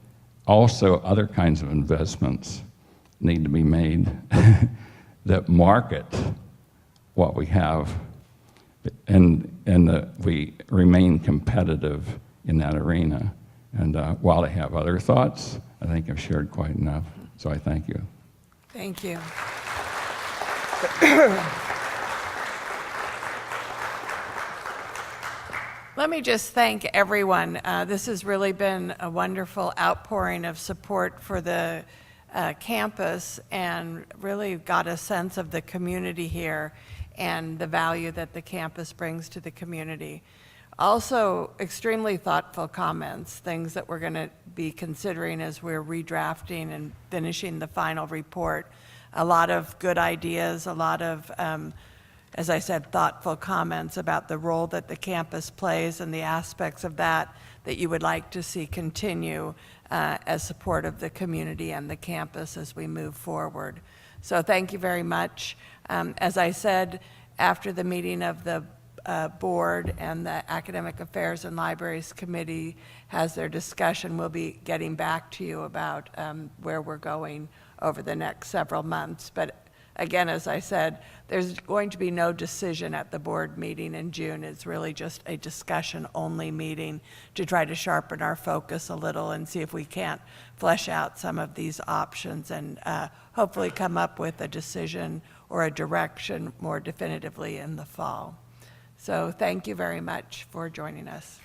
also other kinds of investments need to be made that market what we have and that we remain competitive in that arena. And while I have other thoughts, I think I've shared quite enough. So I thank you. Thank you. Let me just thank everyone. This has really been a wonderful outpouring of support for the campus and really got a sense of the community here and the value that the campus brings to the community. Also, extremely thoughtful comments, things that we're going to be considering as we're redrafting and finishing the final report. A lot of good ideas, a lot of, as I said, thoughtful comments about the role that the campus plays and the aspects of that that you would like to see continue as support of the community and the campus as we move forward. So thank you very much. As I said, after the meeting of the board and the Academic Affairs and Libraries Committee has their discussion, we'll be getting back to you about where we're going over the next several months. But again, as I said, there's going to be no decision at the board meeting in June. It's really just a discussion-only meeting to try to sharpen our focus a little and see if we can't flesh out some of these options and hopefully come up with a decision or a direction more definitively in the fall. So thank you very much for joining us.